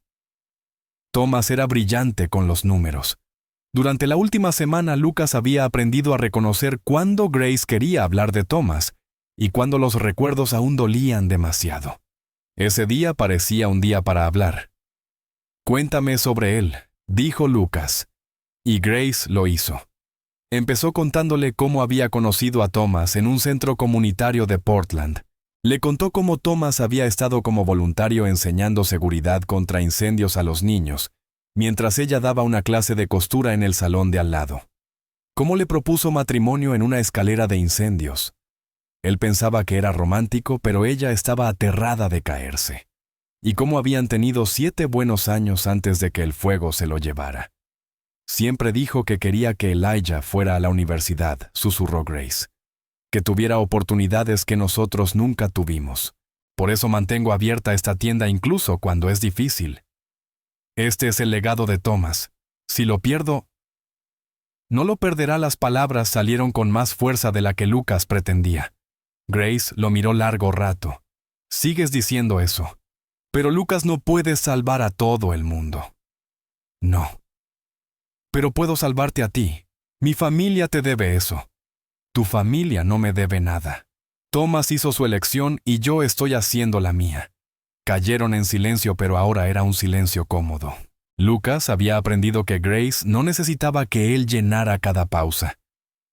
Thomas era brillante con los números. Durante la última semana, Lucas había aprendido a reconocer cuándo Grace quería hablar de Thomas y cuándo los recuerdos aún dolían demasiado. Ese día parecía un día para hablar. «Cuéntame sobre él», dijo Lucas. Y Grace lo hizo. Empezó contándole cómo había conocido a Thomas en un centro comunitario de Portland. Le contó cómo Thomas había estado como voluntario enseñando seguridad contra incendios a los niños, mientras ella daba una clase de costura en el salón de al lado. Cómo le propuso matrimonio en una escalera de incendios. Él pensaba que era romántico, pero ella estaba aterrada de caerse. Y cómo habían tenido 7 buenos años antes de que el fuego se lo llevara. «Siempre dijo que quería que Elijah fuera a la universidad», susurró Grace. «Que tuviera oportunidades que nosotros nunca tuvimos. Por eso mantengo abierta esta tienda incluso cuando es difícil. Este es el legado de Thomas. Si lo pierdo...». «No lo perderá». Las palabras salieron con más fuerza de la que Lucas pretendía. Grace lo miró largo rato. «Sigues diciendo eso. Pero Lucas, no puede salvar a todo el mundo». «No. Pero puedo salvarte a ti. Mi familia te debe eso. Tu familia no me debe nada. Thomas hizo su elección y yo estoy haciendo la mía». Cayeron en silencio, pero ahora era un silencio cómodo. Lucas había aprendido que Grace no necesitaba que él llenara cada pausa.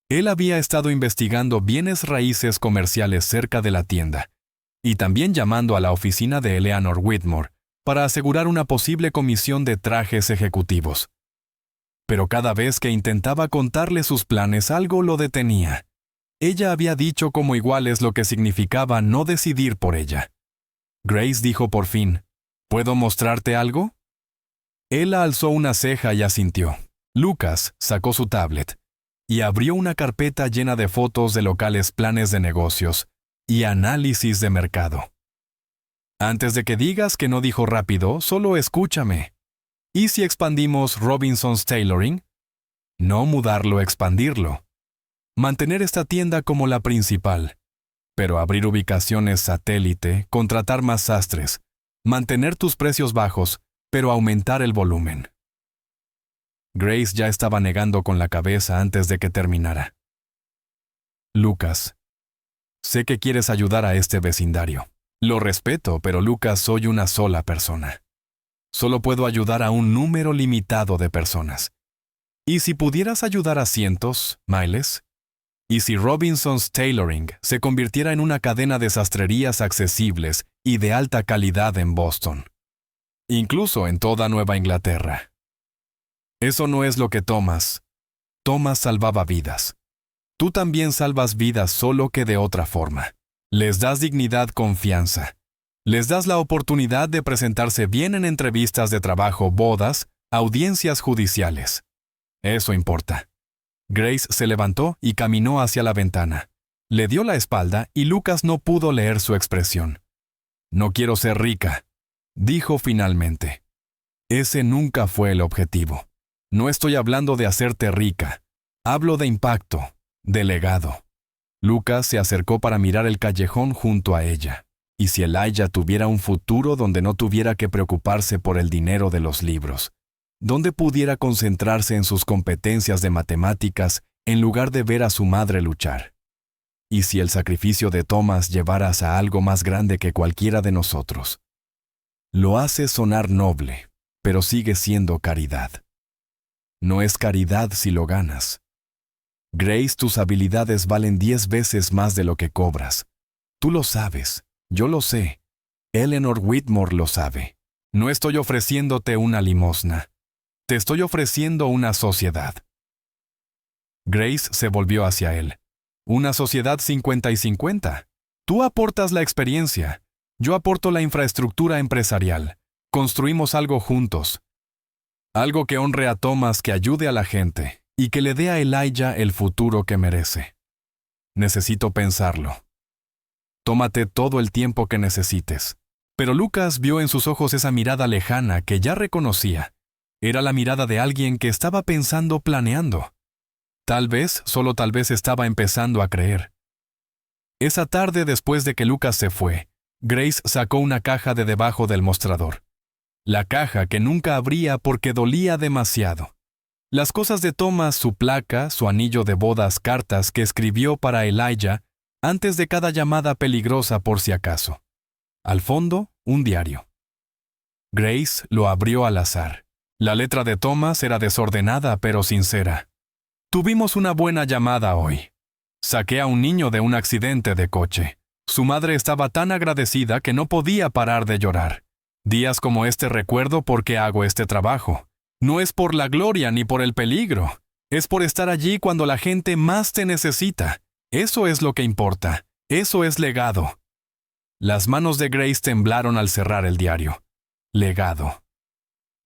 Él había estado investigando bienes raíces comerciales cerca de la tienda y también llamando a la oficina de Eleanor Whitmore para asegurar una posible comisión de trajes ejecutivos. pero cada vez que intentaba contarle sus planes algo lo detenía. Ella había dicho como iguales lo que significaba no decidir por ella. Grace dijo por fin, ¿puedo mostrarte algo? Él alzó una ceja y asintió. Lucas sacó su tablet y abrió una carpeta llena de fotos de locales planes de negocios y análisis de mercado. Antes de que digas que no dijo rápido, solo escúchame. ¿Y si expandimos Robinson's Tailoring? No mudarlo, expandirlo. Mantener esta tienda como la principal, pero abrir ubicaciones satélite, contratar más sastres, mantener tus precios bajos, pero aumentar el volumen. Grace ya estaba negando con la cabeza antes de que terminara. Lucas, sé que quieres ayudar a este vecindario. Lo respeto, pero Lucas, soy una sola persona. Solo puedo ayudar a un número limitado de personas. ¿Y si pudieras ayudar a cientos, Miles? ¿Y si Robinson's Tailoring se convirtiera en una cadena de sastrerías accesibles y de alta calidad en Boston? Incluso en toda Nueva Inglaterra. Eso no es lo que Thomas. Thomas salvaba vidas. Tú también salvas vidas, solo que de otra forma. Les das dignidad, confianza. Les das la oportunidad de presentarse bien en entrevistas de trabajo, bodas, audiencias judiciales. Eso importa. Grace se levantó y caminó hacia la ventana. Le dio la espalda y Lucas no pudo leer su expresión. No quiero ser rica, dijo finalmente. Ese nunca fue el objetivo. No estoy hablando de hacerte rica. Hablo de impacto, de legado. Lucas se acercó para mirar el callejón junto a ella. ¿Y si Elijah tuviera un futuro donde no tuviera que preocuparse por el dinero de los libros? Donde pudiera concentrarse en sus competencias de matemáticas en lugar de ver a su madre luchar. ¿Y si el sacrificio de Thomas llevara a algo más grande que cualquiera de nosotros? Lo hace sonar noble, pero sigue siendo caridad. No es caridad si lo ganas. Grace, tus habilidades valen 10 veces más de lo que cobras. Tú lo sabes, yo lo sé. Eleanor Whitmore lo sabe. No estoy ofreciéndote una limosna. Te estoy ofreciendo una sociedad. Grace se volvió hacia él. Una sociedad 50 y 50. Tú aportas la experiencia. Yo aporto la infraestructura empresarial. Construimos algo juntos. Algo que honre a Thomas, que ayude a la gente y que le dé a Elijah el futuro que merece. Necesito pensarlo. Tómate todo el tiempo que necesites. Pero Lucas vio en sus ojos esa mirada lejana que ya reconocía. Era la mirada de alguien que estaba pensando, planeando. Tal vez, solo tal vez, estaba empezando a creer. Esa tarde, después de que Lucas se fue, Grace sacó una caja de debajo del mostrador. La caja que nunca abría porque dolía demasiado. Las cosas de Thomas, su placa, su anillo de bodas, cartas que escribió para Elijah antes de cada llamada peligrosa por si acaso. Al fondo, un diario. Grace lo abrió al azar. La letra de Thomas era desordenada pero sincera. Tuvimos una buena llamada hoy. Saqué a un niño de un accidente de coche. Su madre estaba tan agradecida que no podía parar de llorar. Días como este recuerdo por qué hago este trabajo. No es por la gloria ni por el peligro. Es por estar allí cuando la gente más te necesita. Eso es lo que importa. Eso es legado. Las manos de Grace temblaron al cerrar el diario. Legado.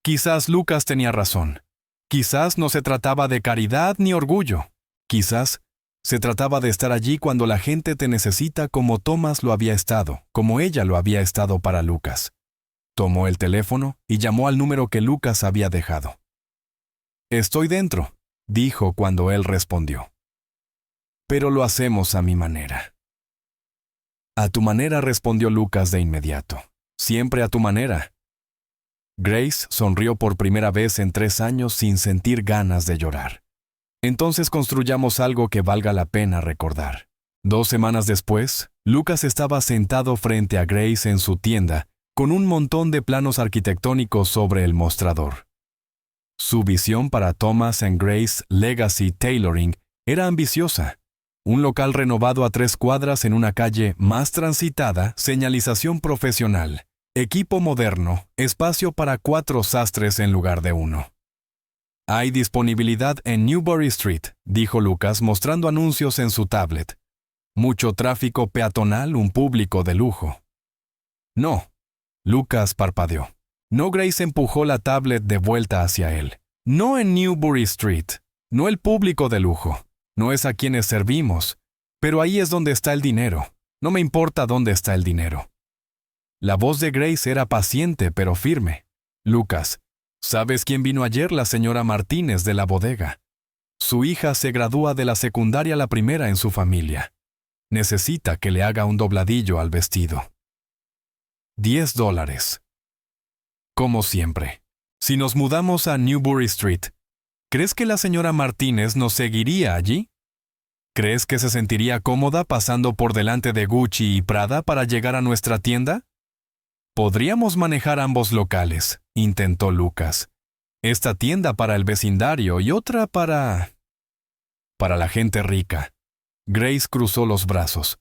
Quizás Lucas tenía razón. Quizás no se trataba de caridad ni orgullo. Quizás se trataba de estar allí cuando la gente te necesita, como Thomas lo había estado, como ella lo había estado para Lucas. Tomó el teléfono y llamó al número que Lucas había dejado. «Estoy dentro», dijo cuando él respondió. «Pero lo hacemos a mi manera». «A tu manera», respondió Lucas de inmediato. «Siempre a tu manera». Grace sonrió por primera vez en 3 años sin sentir ganas de llorar. «Entonces construyamos algo que valga la pena recordar». 2 semanas después, Lucas estaba sentado frente a Grace en su tienda, con un montón de planos arquitectónicos sobre el mostrador. Su visión para Thomas & Grace Legacy Tailoring era ambiciosa. Un local renovado a 3 cuadras en una calle más transitada, señalización profesional, equipo moderno, espacio para 4 sastres en lugar de 1. Hay disponibilidad en Newbury Street, dijo Lucas mostrando anuncios en su tablet. Mucho tráfico peatonal, un público de lujo. No. Lucas parpadeó. No. Grace empujó la tablet de vuelta hacia él. No en Newbury Street. No el público de lujo. No es a quienes servimos. Pero ahí es donde está el dinero. No me importa dónde está el dinero. La voz de Grace era paciente pero firme. Lucas, ¿sabes quién vino ayer? La señora Martínez de la bodega. Su hija se gradúa de la secundaria, la primera en su familia. Necesita que le haga un dobladillo al vestido. $10. Como siempre. Si nos mudamos a Newbury Street, ¿crees que la señora Martínez nos seguiría allí? ¿Crees que se sentiría cómoda pasando por delante de Gucci y Prada para llegar a nuestra tienda? Podríamos manejar ambos locales, intentó Lucas. Esta tienda para el vecindario y otra para la gente rica. Grace cruzó los brazos.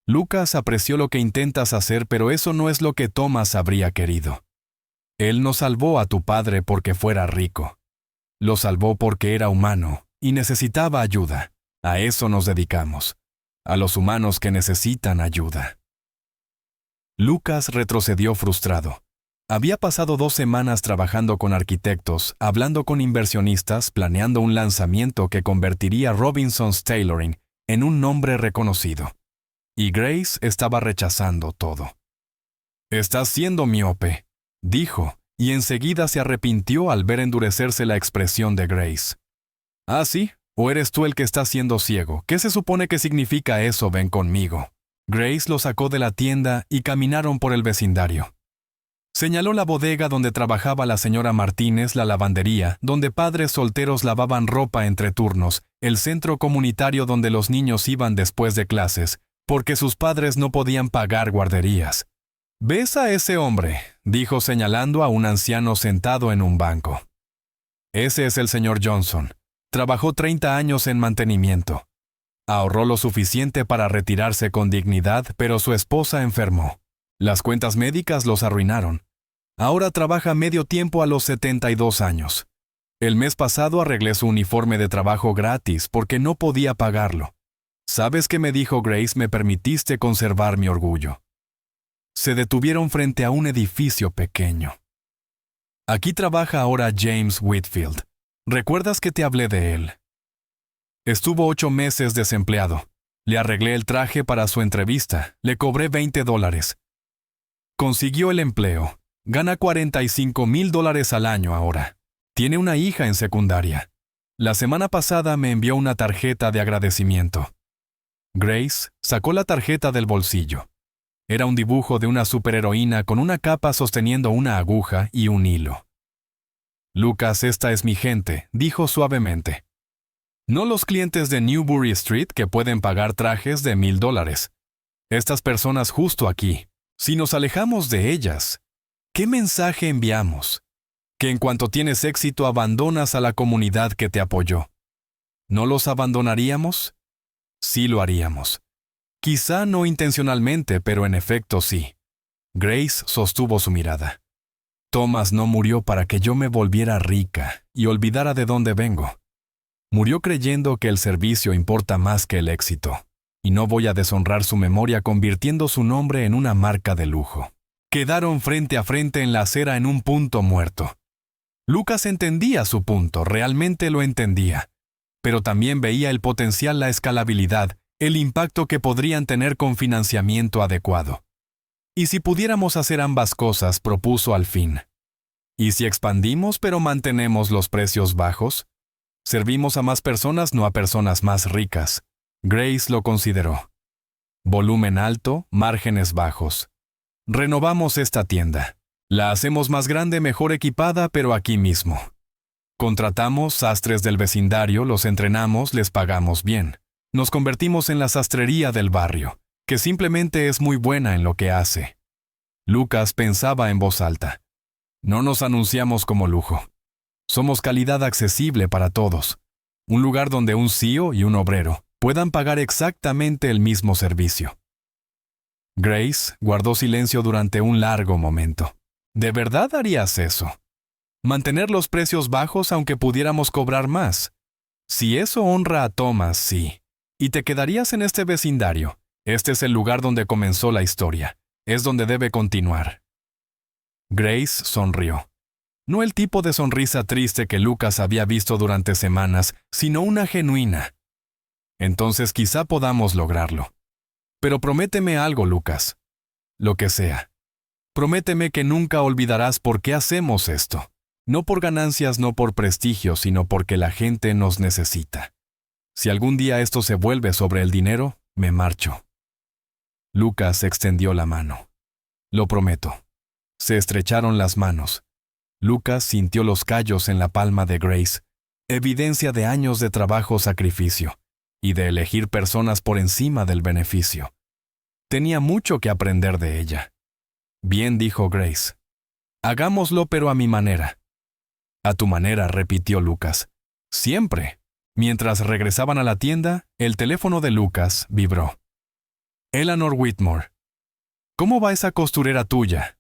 Lucas apreció lo que intentas hacer, pero eso no es lo que Thomas habría querido. Él no salvó a tu padre porque fuera rico. Lo salvó porque era humano y necesitaba ayuda. A eso nos dedicamos. A los humanos que necesitan ayuda. Lucas retrocedió frustrado. Había pasado 2 semanas trabajando con arquitectos, hablando con inversionistas, planeando un lanzamiento que convertiría Robinson's Tailoring en un nombre reconocido. Y Grace estaba rechazando todo. «Estás siendo miope», dijo, y enseguida se arrepintió al ver endurecerse la expresión de Grace. «¿Ah, sí? ¿O eres tú el que está siendo ciego? ¿Qué se supone que significa eso? Ven conmigo». Grace lo sacó de la tienda y caminaron por el vecindario. Señaló la bodega donde trabajaba la señora Martínez, la lavandería, donde padres solteros lavaban ropa entre turnos, el centro comunitario donde los niños iban después de clases, porque sus padres no podían pagar guarderías. «¿Ves a ese hombre?», dijo señalando a un anciano sentado en un banco. «Ese es el señor Johnson. Trabajó 30 años en mantenimiento. Ahorró lo suficiente para retirarse con dignidad, pero su esposa enfermó. Las cuentas médicas los arruinaron. Ahora trabaja medio tiempo a los 72 años. El mes pasado arreglé su uniforme de trabajo gratis porque no podía pagarlo. ¿Sabes qué me dijo Grace? Me permitiste conservar mi orgullo». Se detuvieron frente a un edificio pequeño. «Aquí trabaja ahora James Whitfield. ¿Recuerdas que te hablé de él? Estuvo 8 meses desempleado. Le arreglé el traje para su entrevista. Le cobré $20. Consiguió el empleo. Gana $45,000 al año ahora. Tiene una hija en secundaria. La semana pasada me envió una tarjeta de agradecimiento». Grace sacó la tarjeta del bolsillo. Era un dibujo de una superheroína con una capa sosteniendo una aguja y un hilo. «Lucas, esta es mi gente», dijo suavemente. «No los clientes de Newbury Street que pueden pagar trajes de $1,000. Estas personas justo aquí. Si nos alejamos de ellas, ¿qué mensaje enviamos? Que en cuanto tienes éxito abandonas a la comunidad que te apoyó. ¿No los abandonaríamos? Sí lo haríamos. Quizá no intencionalmente, pero en efecto sí». Grace sostuvo su mirada. «Thomas no murió para que yo me volviera rica y olvidara de dónde vengo. Murió creyendo que el servicio importa más que el éxito, y no voy a deshonrar su memoria convirtiendo su nombre en una marca de lujo». Quedaron frente a frente en la acera en un punto muerto. Lucas entendía su punto, realmente lo entendía, pero también veía el potencial, la escalabilidad, el impacto que podrían tener con financiamiento adecuado. «¿Y si pudiéramos hacer ambas cosas?», propuso al fin. «¿Y si expandimos pero mantenemos los precios bajos? Servimos a más personas, no a personas más ricas». Grace lo consideró. «Volumen alto, márgenes bajos. Renovamos esta tienda. La hacemos más grande, mejor equipada, pero aquí mismo. Contratamos sastres del vecindario, los entrenamos, les pagamos bien. Nos convertimos en la sastrería del barrio, que simplemente es muy buena en lo que hace». Lucas pensaba en voz alta. «No nos anunciamos como lujo. Somos calidad accesible para todos. Un lugar donde un CEO y un obrero puedan pagar exactamente el mismo servicio». Grace guardó silencio durante un largo momento. «¿De verdad harías eso?». Mantener los precios bajos aunque pudiéramos cobrar más. Si eso honra a Thomas, sí. Y te quedarías en este vecindario. Este es el lugar donde comenzó la historia. Es donde debe continuar. Grace sonrió. No el tipo de sonrisa triste que Lucas había visto durante semanas, sino una genuina. Entonces quizá podamos lograrlo. Pero prométeme algo, Lucas. Lo que sea. Prométeme que nunca olvidarás por qué hacemos esto. No por ganancias, no por prestigio, sino porque la gente nos necesita. Si algún día esto se vuelve sobre el dinero, me marcho. Lucas extendió la mano. Lo prometo. Se estrecharon las manos. Lucas sintió los callos en la palma de Grace, evidencia de años de trabajo-sacrificio y de elegir personas por encima del beneficio. Tenía mucho que aprender de ella. Bien, dijo Grace. Hagámoslo, pero a mi manera. A tu manera, repitió Lucas. Siempre. Mientras regresaban a la tienda, el teléfono de Lucas vibró. Eleanor Whitmore. ¿Cómo va esa costurera tuya?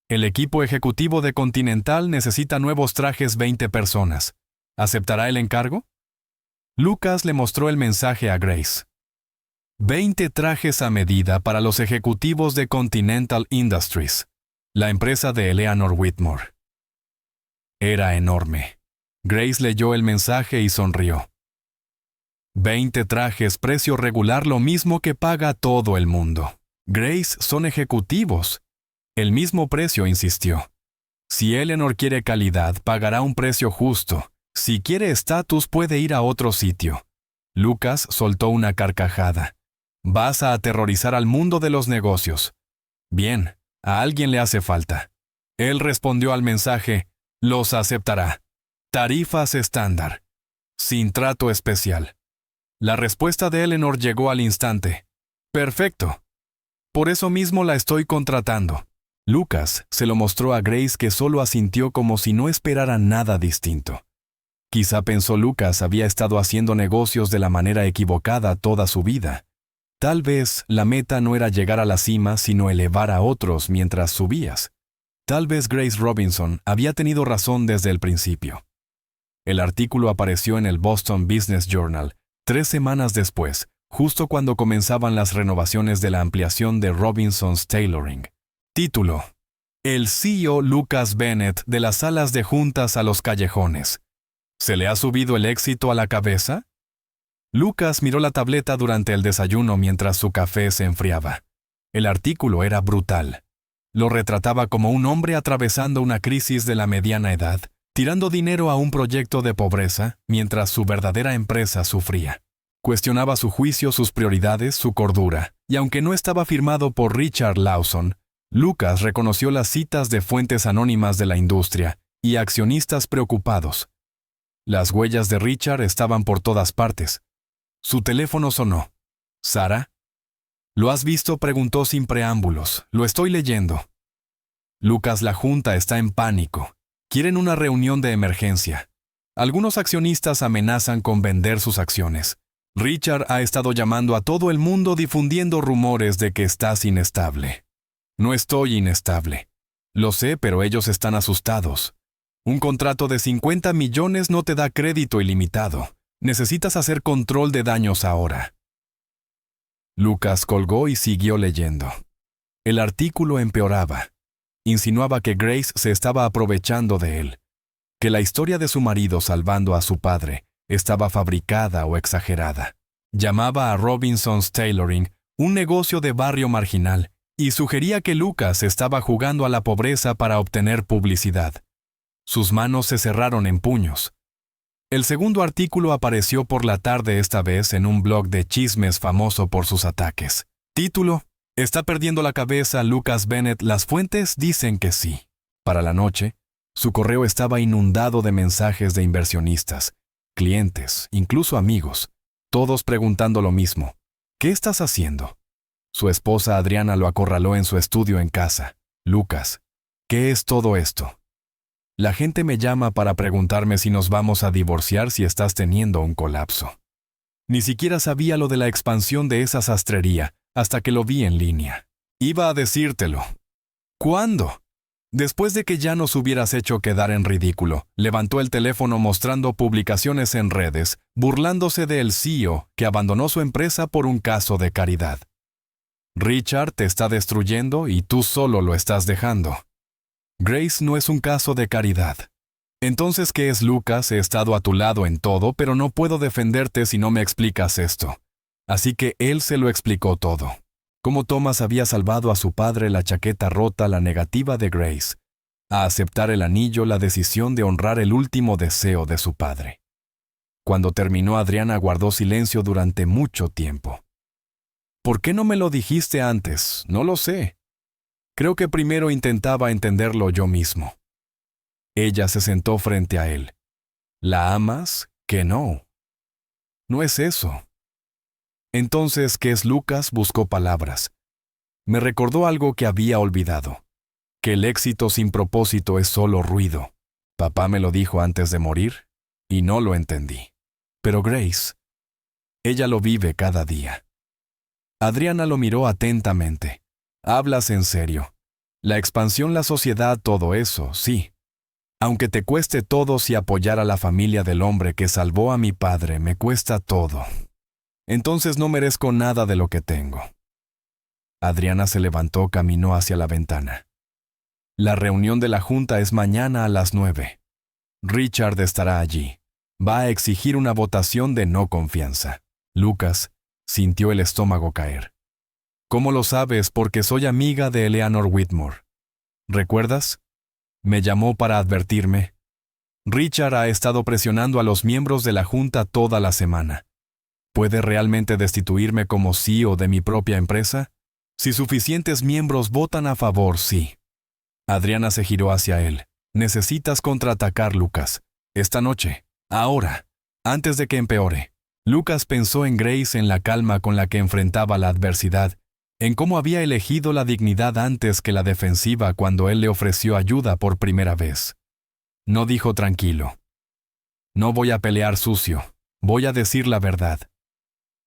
El equipo ejecutivo de Continental necesita nuevos trajes 20 personas. ¿Aceptará el encargo? Lucas le mostró el mensaje a Grace. 20 trajes a medida para los ejecutivos de Continental Industries, la empresa de Eleanor Whitmore. Era enorme. Grace leyó el mensaje y sonrió. 20 trajes, precio regular, lo mismo que paga todo el mundo. Grace, son ejecutivos. El mismo precio, insistió. Si Eleanor quiere calidad, pagará un precio justo. Si quiere estatus, puede ir a otro sitio. Lucas soltó una carcajada. Vas a aterrorizar al mundo de los negocios. Bien, a alguien le hace falta. Él respondió al mensaje, los aceptará. Tarifas estándar. Sin trato especial. La respuesta de Eleanor llegó al instante. Perfecto. Por eso mismo la estoy contratando. Lucas se lo mostró a Grace, que solo asintió como si no esperara nada distinto. Quizá pensó Lucas había estado haciendo negocios de la manera equivocada toda su vida. Tal vez la meta no era llegar a la cima, sino elevar a otros mientras subías. Tal vez Grace Robinson había tenido razón desde el principio. El artículo apareció en el Boston Business Journal 3 semanas después, justo cuando comenzaban las renovaciones de la ampliación de Robinson's Tailoring. Título: El CEO Lucas Bennett de las salas de juntas a los callejones. ¿Se le ha subido el éxito a la cabeza? Lucas miró la tableta durante el desayuno mientras su café se enfriaba. El artículo era brutal. Lo retrataba como un hombre atravesando una crisis de la mediana edad, tirando dinero a un proyecto de pobreza, mientras su verdadera empresa sufría. Cuestionaba su juicio, sus prioridades, su cordura, y aunque no estaba firmado por Richard Lawson, Lucas reconoció las citas de fuentes anónimas de la industria y accionistas preocupados. Las huellas de Richard estaban por todas partes. Su teléfono sonó. ¿Sara? ¿Lo has visto?, preguntó sin preámbulos. Lo estoy leyendo. Lucas, la junta está en pánico. Quieren una reunión de emergencia. Algunos accionistas amenazan con vender sus acciones. Richard ha estado llamando a todo el mundo difundiendo rumores de que estás inestable. No estoy inestable. Lo sé, pero ellos están asustados. Un contrato de 50 millones no te da crédito ilimitado. Necesitas hacer control de daños ahora. Lucas colgó y siguió leyendo. El artículo empeoraba. Insinuaba que Grace se estaba aprovechando de él, que la historia de su marido salvando a su padre estaba fabricada o exagerada. Llamaba a Robinson's Tailoring un negocio de barrio marginal y sugería que Lucas estaba jugando a la pobreza para obtener publicidad. Sus manos se cerraron en puños. El segundo artículo apareció por la tarde, esta vez en un blog de chismes famoso por sus ataques. Título: Está perdiendo la cabeza Lucas Bennett, las fuentes dicen que sí. Para la noche, su correo estaba inundado de mensajes de inversionistas, clientes, incluso amigos, todos preguntando lo mismo. ¿Qué estás haciendo? Su esposa Adriana lo acorraló en su estudio en casa. Lucas, ¿qué es todo esto? La gente me llama para preguntarme si nos vamos a divorciar, si estás teniendo un colapso. Ni siquiera sabía lo de la expansión de esa sastrería hasta que lo vi en línea. Iba a decírtelo. ¿Cuándo? Después de que ya nos hubieras hecho quedar en ridículo, levantó el teléfono mostrando publicaciones en redes, burlándose del CEO que abandonó su empresa por un caso de caridad. Richard te está destruyendo y tú solo lo estás dejando. Grace no es un caso de caridad. Entonces, ¿qué es, Lucas? He estado a tu lado en todo, pero no puedo defenderte si no me explicas esto. Así que él se lo explicó todo. Cómo Thomas había salvado a su padre, la chaqueta rota, la negativa de Grace, a aceptar el anillo, la decisión de honrar el último deseo de su padre. Cuando terminó, Adriana guardó silencio durante mucho tiempo. ¿Por qué no me lo dijiste antes? No lo sé. Creo que primero intentaba entenderlo yo mismo. Ella se sentó frente a él. ¿La amas? Que no. No es eso. Entonces, ¿qué es, Lucas? Buscó palabras. Me recordó algo que había olvidado. Que el éxito sin propósito es solo ruido. Papá me lo dijo antes de morir, y no lo entendí. Pero Grace, ella lo vive cada día. Adriana lo miró atentamente. Hablas en serio. La expansión, la sociedad, todo eso, sí. Aunque te cueste todo, si apoyar a la familia del hombre que salvó a mi padre me cuesta todo. Entonces no merezco nada de lo que tengo. Adriana se levantó, caminó hacia la ventana. La reunión de la junta es mañana a las 9. Richard estará allí. Va a exigir una votación de no confianza. Lucas sintió el estómago caer. ¿Cómo lo sabes? Porque soy amiga de Eleanor Whitmore. ¿Recuerdas? Me llamó para advertirme. Richard ha estado presionando a los miembros de la junta toda la semana. ¿Puede realmente destituirme como CEO de mi propia empresa? Si suficientes miembros votan a favor, sí. Adriana se giró hacia él. Necesitas contraatacar, Lucas. Esta noche. Ahora. Antes de que empeore. Lucas pensó en Grace, en la calma con la que enfrentaba la adversidad, en cómo había elegido la dignidad antes que la defensiva cuando él le ofreció ayuda por primera vez. No dijo tranquilo. No voy a pelear sucio. Voy a decir la verdad.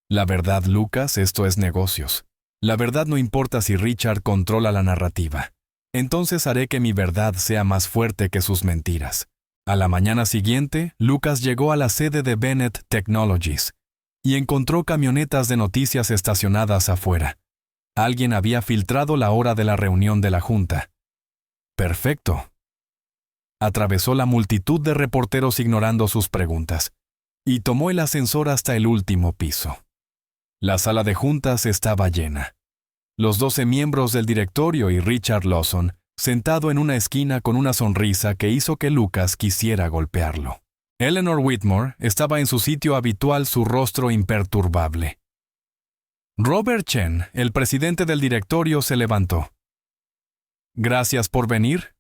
La verdad, Lucas, esto es negocios. La verdad no importa si Richard controla la narrativa. Entonces haré que mi verdad sea más fuerte que sus mentiras. A la mañana siguiente, Lucas llegó a la sede de Bennett Technologies y encontró camionetas de noticias estacionadas afuera. Alguien había filtrado la hora de la reunión de la junta. Perfecto. Atravesó la multitud de reporteros ignorando sus preguntas y tomó el ascensor hasta el último piso. La sala de juntas estaba llena. Los 12 miembros del directorio y Richard Lawson, sentado en una esquina con una sonrisa que hizo que Lucas quisiera golpearlo. Eleanor Whitmore estaba en su sitio habitual, su rostro imperturbable. Robert Chen, el presidente del directorio, se levantó. Gracias por venir.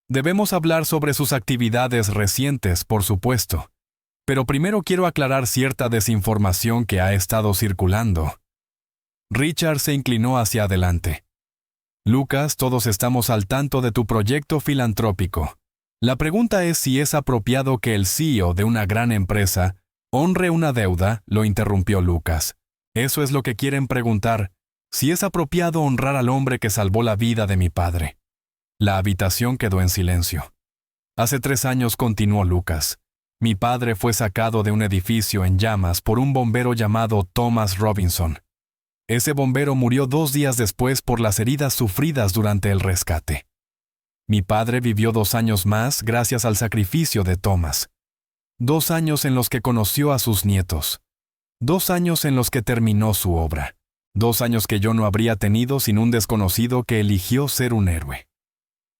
Debemos hablar sobre sus actividades recientes, por supuesto. Pero primero quiero aclarar cierta desinformación que ha estado circulando. Richard se inclinó hacia adelante. Lucas, todos estamos al tanto de tu proyecto filantrópico. La pregunta es si es apropiado que el CEO de una gran empresa honre una deuda, lo interrumpió Lucas. Eso es lo que quieren preguntar, si es apropiado honrar al hombre que salvó la vida de mi padre. La habitación quedó en silencio. Hace 3 años, continuó Lucas. Mi padre fue sacado de un edificio en llamas por un bombero llamado Thomas Robinson. Ese bombero murió 2 días después por las heridas sufridas durante el rescate. Mi padre vivió 2 años más gracias al sacrificio de Thomas. 2 años en los que conoció a sus nietos. 2 años en los que terminó su obra. 2 años que yo no habría tenido sin un desconocido que eligió ser un héroe.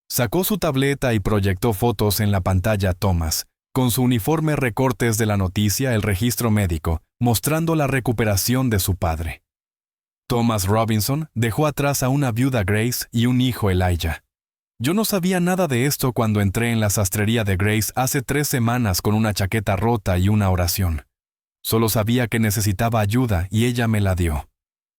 Sacó su tableta y proyectó fotos en la pantalla Thomas, con su uniforme, recortes de la noticia, el registro médico, mostrando la recuperación de su padre. Thomas Robinson dejó atrás a una viuda Grace y un hijo Elijah. Yo no sabía nada de esto cuando entré en la sastrería de Grace hace 3 semanas con una chaqueta rota y una oración. Solo sabía que necesitaba ayuda y ella me la dio.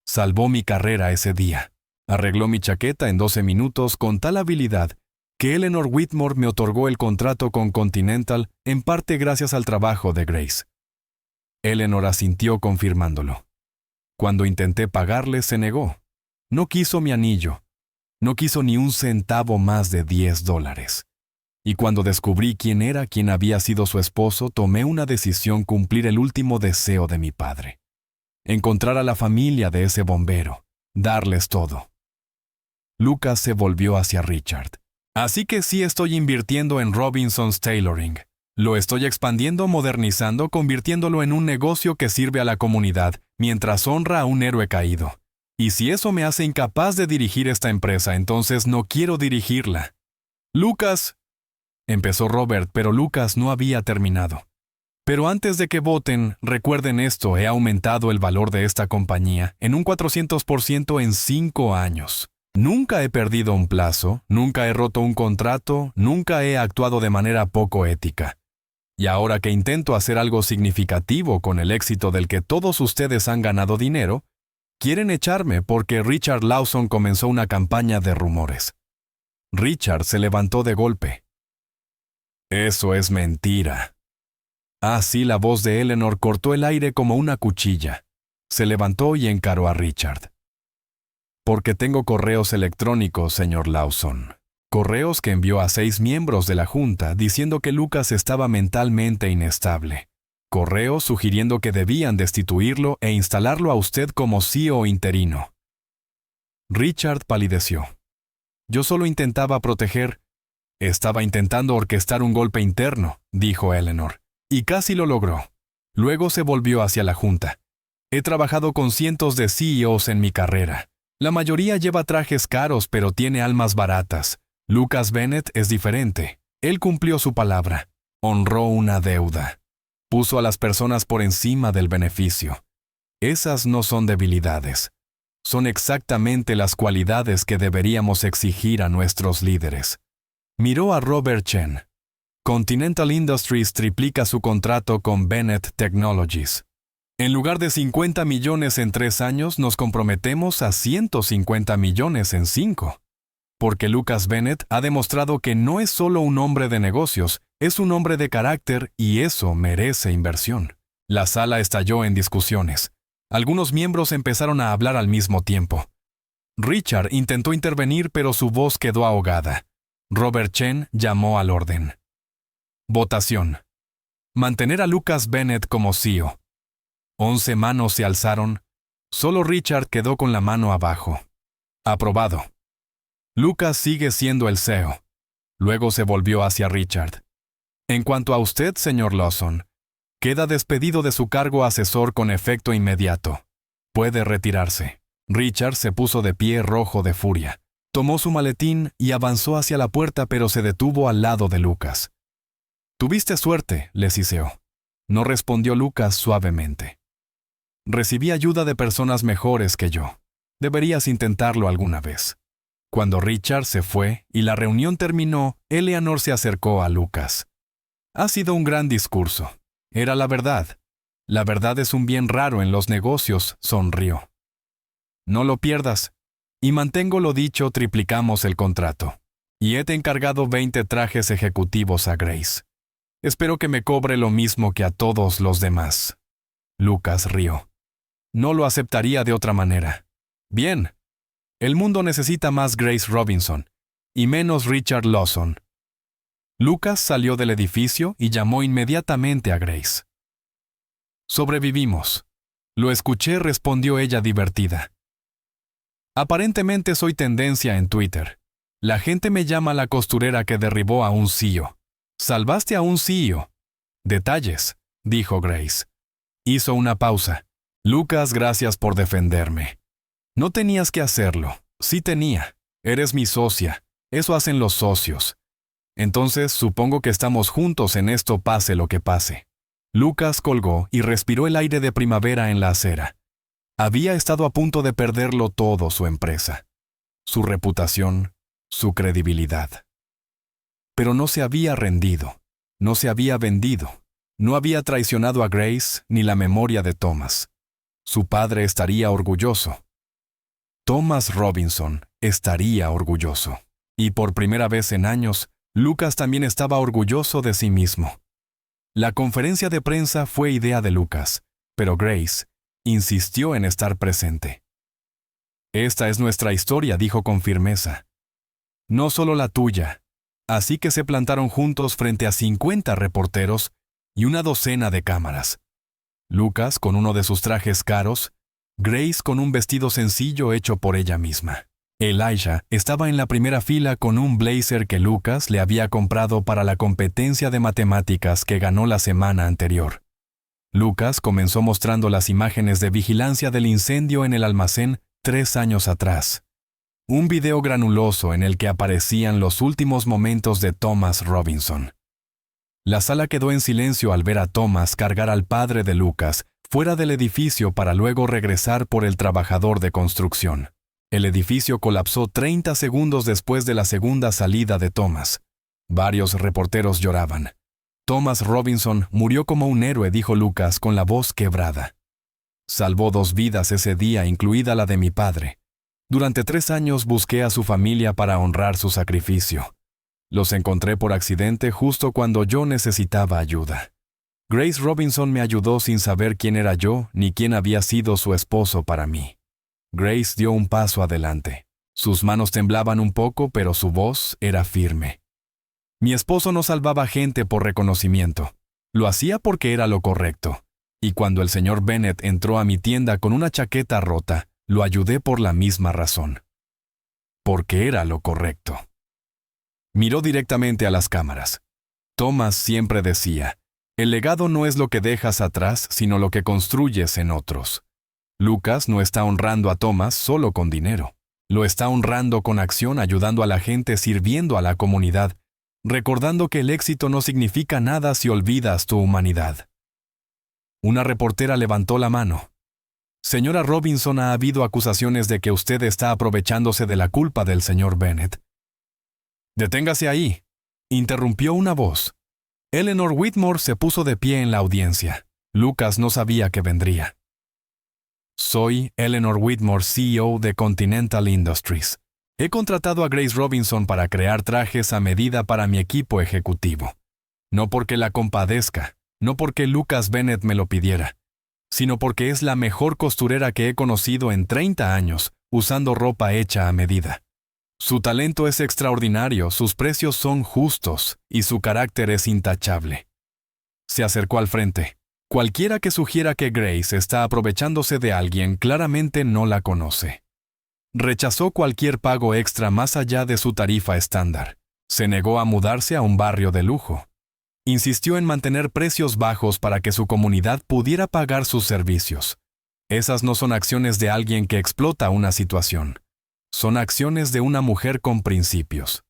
Salvó mi carrera ese día. Arregló mi chaqueta en 12 minutos con tal habilidad que Eleanor Whitmore me otorgó el contrato con Continental, en parte gracias al trabajo de Grace. Eleanor asintió confirmándolo. Cuando intenté pagarle, se negó. No quiso mi anillo. No quiso ni un centavo más de $10. Y cuando descubrí quién había sido su esposo, tomé una decisión: cumplir el último deseo de mi padre. Encontrar a la familia de ese bombero, darles todo. Lucas se volvió hacia Richard. Así que sí, estoy invirtiendo en Robinson's Tailoring. Lo estoy expandiendo, modernizando, convirtiéndolo en un negocio que sirve a la comunidad, mientras honra a un héroe caído. Y si eso me hace incapaz de dirigir esta empresa, entonces no quiero dirigirla. Lucas, empezó Robert, pero Lucas no había terminado. Pero antes de que voten, recuerden esto: he aumentado el valor de esta compañía en un 400% en 5 años. Nunca he perdido un plazo, nunca he roto un contrato, nunca he actuado de manera poco ética. Y ahora que intento hacer algo significativo con el éxito del que todos ustedes han ganado dinero, quieren echarme porque Richard Lawson comenzó una campaña de rumores. Richard se levantó de golpe. Eso es mentira. Ah, sí, la voz de Eleanor cortó el aire como una cuchilla. Se levantó y encaró a Richard. Porque tengo correos electrónicos, señor Lawson. Correos que envió a 6 miembros de la Junta diciendo que Lucas estaba mentalmente inestable. Correos sugiriendo que debían destituirlo e instalarlo a usted como CEO interino. Richard palideció. Yo solo intentaba proteger. Estaba intentando orquestar un golpe interno, dijo Eleanor, y casi lo logró. Luego se volvió hacia la Junta. He trabajado con cientos de CEOs en mi carrera. La mayoría lleva trajes caros, pero tiene almas baratas. Lucas Bennett es diferente. Él cumplió su palabra. Honró una deuda. Puso a las personas por encima del beneficio. Esas no son debilidades. Son exactamente las cualidades que deberíamos exigir a nuestros líderes. Miró a Robert Chen. Continental Industries triplica su contrato con Bennett Technologies. En lugar de 50 millones en 3 años, nos comprometemos a 150 millones en 5. Porque Lucas Bennett ha demostrado que no es solo un hombre de negocios, es un hombre de carácter, y eso merece inversión. La sala estalló en discusiones. Algunos miembros empezaron a hablar al mismo tiempo. Richard intentó intervenir, pero su voz quedó ahogada. Robert Chen llamó al orden. Votación. Mantener a Lucas Bennett como CEO. 11 manos se alzaron. Solo Richard quedó con la mano abajo. Aprobado. Lucas sigue siendo el CEO. Luego se volvió hacia Richard. En cuanto a usted, señor Lawson, queda despedido de su cargo asesor con efecto inmediato. Puede retirarse. Richard se puso de pie, rojo de furia. Tomó su maletín y avanzó hacia la puerta, pero se detuvo al lado de Lucas. Tuviste suerte, le siseó. No respondió Lucas suavemente. Recibí ayuda de personas mejores que yo. Deberías intentarlo alguna vez. Cuando Richard se fue y la reunión terminó, Eleanor se acercó a Lucas. Ha sido un gran discurso. Era la verdad. La verdad es un bien raro en los negocios, sonrió. No lo pierdas. Y mantengo lo dicho, triplicamos el contrato. Y he encargado 20 trajes ejecutivos a Grace. Espero que me cobre lo mismo que a todos los demás. Lucas rió. No lo aceptaría de otra manera. Bien. El mundo necesita más Grace Robinson y menos Richard Lawson. Lucas salió del edificio y llamó inmediatamente a Grace. Sobrevivimos. Lo escuché, respondió ella divertida. Aparentemente soy tendencia en Twitter. La gente me llama la costurera que derribó a un CEO. Salvaste a un CEO. Detalles, dijo Grace. Hizo una pausa. Lucas, gracias por defenderme. No tenías que hacerlo. Sí tenía. Eres mi socia. Eso hacen los socios. Entonces, supongo que estamos juntos en esto, pase lo que pase. Lucas colgó y respiró el aire de primavera en la acera. Había estado a punto de perderlo todo: su empresa, su reputación, su credibilidad. Pero no se había rendido. No se había vendido. No había traicionado a Grace ni la memoria de Thomas. Su padre estaría orgulloso. Thomas Robinson estaría orgulloso. Y por primera vez en años, Lucas también estaba orgulloso de sí mismo. La conferencia de prensa fue idea de Lucas, pero Grace insistió en estar presente. Esta es nuestra historia, dijo con firmeza. no solo la tuya. Así que se plantaron juntos frente a 50 reporteros y una docena de cámaras. Lucas con uno de sus trajes caros, Grace con un vestido sencillo hecho por ella misma. Elijah estaba en la primera fila con un blazer que Lucas le había comprado para la competencia de matemáticas que ganó la semana anterior. Lucas comenzó mostrando las imágenes de vigilancia del incendio en el almacén 3 años atrás. Un video granuloso en el que aparecían los últimos momentos de Thomas Robinson. La sala quedó en silencio al ver a Thomas cargar al padre de Lucas fuera del edificio para luego regresar por el trabajador de construcción. El edificio colapsó 30 segundos después de la segunda salida de Thomas. Varios reporteros lloraban. Thomas Robinson murió como un héroe, dijo Lucas con la voz quebrada. Salvó 2 vidas ese día, incluida la de mi padre. Durante 3 años busqué a su familia para honrar su sacrificio. Los encontré por accidente justo cuando yo necesitaba ayuda. Grace Robinson me ayudó sin saber quién era yo ni quién había sido su esposo para mí. Grace dio un paso adelante. Sus manos temblaban un poco, pero su voz era firme. Mi esposo no salvaba gente por reconocimiento. Lo hacía porque era lo correcto. Y cuando el señor Bennett entró a mi tienda con una chaqueta rota, lo ayudé por la misma razón. Porque era lo correcto. Miró directamente a las cámaras. Thomas siempre decía, el legado no es lo que dejas atrás, sino lo que construyes en otros. Lucas no está honrando a Thomas solo con dinero. Lo está honrando con acción, ayudando a la gente, sirviendo a la comunidad, recordando que el éxito no significa nada si olvidas tu humanidad. Una reportera levantó la mano. Señora Robinson, ha habido acusaciones de que usted está aprovechándose de la culpa del señor Bennett. Deténgase ahí, interrumpió una voz. Eleanor Whitmore se puso de pie en la audiencia. Lucas no sabía que vendría. Soy Eleanor Whitmore, CEO de Continental Industries. He contratado a Grace Robinson para crear trajes a medida para mi equipo ejecutivo. No porque la compadezca, no porque Lucas Bennett me lo pidiera, sino porque es la mejor costurera que he conocido en 30 años, usando ropa hecha a medida. Su talento es extraordinario, sus precios son justos y su carácter es intachable. Se acercó al frente. Cualquiera que sugiera que Grace está aprovechándose de alguien claramente no la conoce. Rechazó cualquier pago extra más allá de su tarifa estándar. Se negó a mudarse a un barrio de lujo. Insistió en mantener precios bajos para que su comunidad pudiera pagar sus servicios. Esas no son acciones de alguien que explota una situación. Son acciones de una mujer con principios.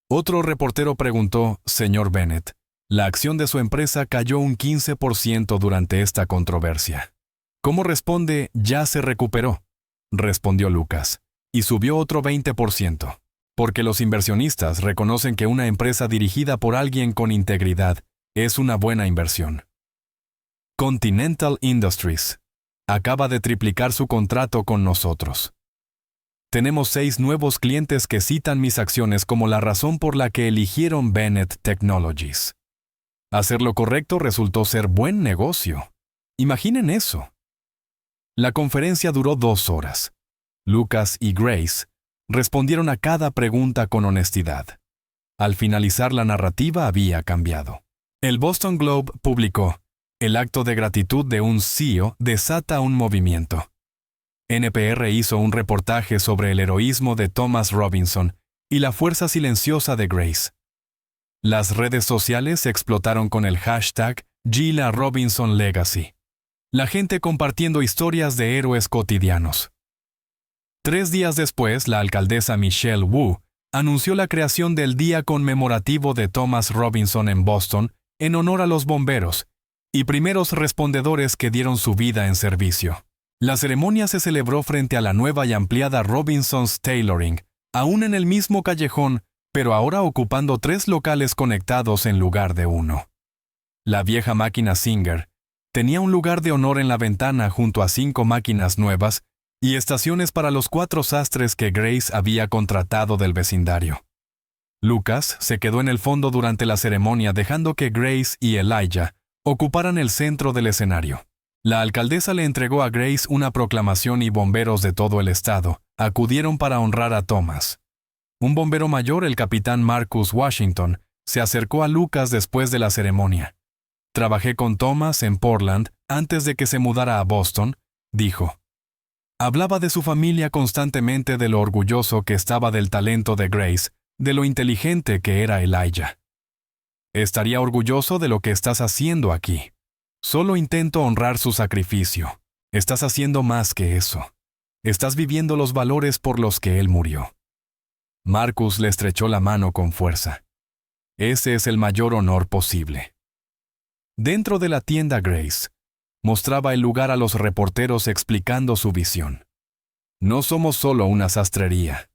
Otro reportero preguntó, señor Bennett, la acción de su empresa cayó un 15% durante esta controversia. ¿Cómo responde, ya se recuperó? Respondió Lucas, y subió otro 20%, porque los inversionistas reconocen que una empresa dirigida por alguien con integridad es una buena inversión. Continental Industries acaba de triplicar su contrato con nosotros. Tenemos 6 nuevos clientes que citan mis acciones como la razón por la que eligieron Bennett Technologies. Hacer lo correcto resultó ser buen negocio. Imaginen eso. La conferencia duró 2 horas. Lucas y Grace respondieron a cada pregunta con honestidad. Al finalizar, la narrativa había cambiado. El Boston Globe publicó, el acto de gratitud de un CEO desata un movimiento. NPR hizo un reportaje sobre el heroísmo de Thomas Robinson y la fuerza silenciosa de Grace. Las redes sociales explotaron con el hashtag Gila Robinson Legacy. La gente compartiendo historias de héroes cotidianos. 3 días después, la alcaldesa Michelle Wu anunció la creación del Día Conmemorativo de Thomas Robinson en Boston en honor a los bomberos y primeros respondedores que dieron su vida en servicio. La ceremonia se celebró frente a la nueva y ampliada Robinson's Tailoring, aún en el mismo callejón, pero ahora ocupando 3 locales conectados en lugar de 1. La vieja máquina Singer tenía un lugar de honor en la ventana junto a 5 máquinas nuevas y estaciones para los 4 sastres que Grace había contratado del vecindario. Lucas se quedó en el fondo durante la ceremonia, dejando que Grace y Elijah ocuparan el centro del escenario. La alcaldesa le entregó a Grace una proclamación y bomberos de todo el estado acudieron para honrar a Thomas. Un bombero mayor, el capitán Marcus Washington, se acercó a Lucas después de la ceremonia. Trabajé con Thomas en Portland antes de que se mudara a Boston, dijo. Hablaba de su familia constantemente, de lo orgulloso que estaba del talento de Grace, de lo inteligente que era Elijah. Estaría orgulloso de lo que estás haciendo aquí. Solo intento honrar su sacrificio. Estás haciendo más que eso. Estás viviendo los valores por los que él murió. Marcus le estrechó la mano con fuerza. Ese es el mayor honor posible. Dentro de la tienda Grace, mostraba el lugar a los reporteros explicando su visión. No somos solo una sastrería.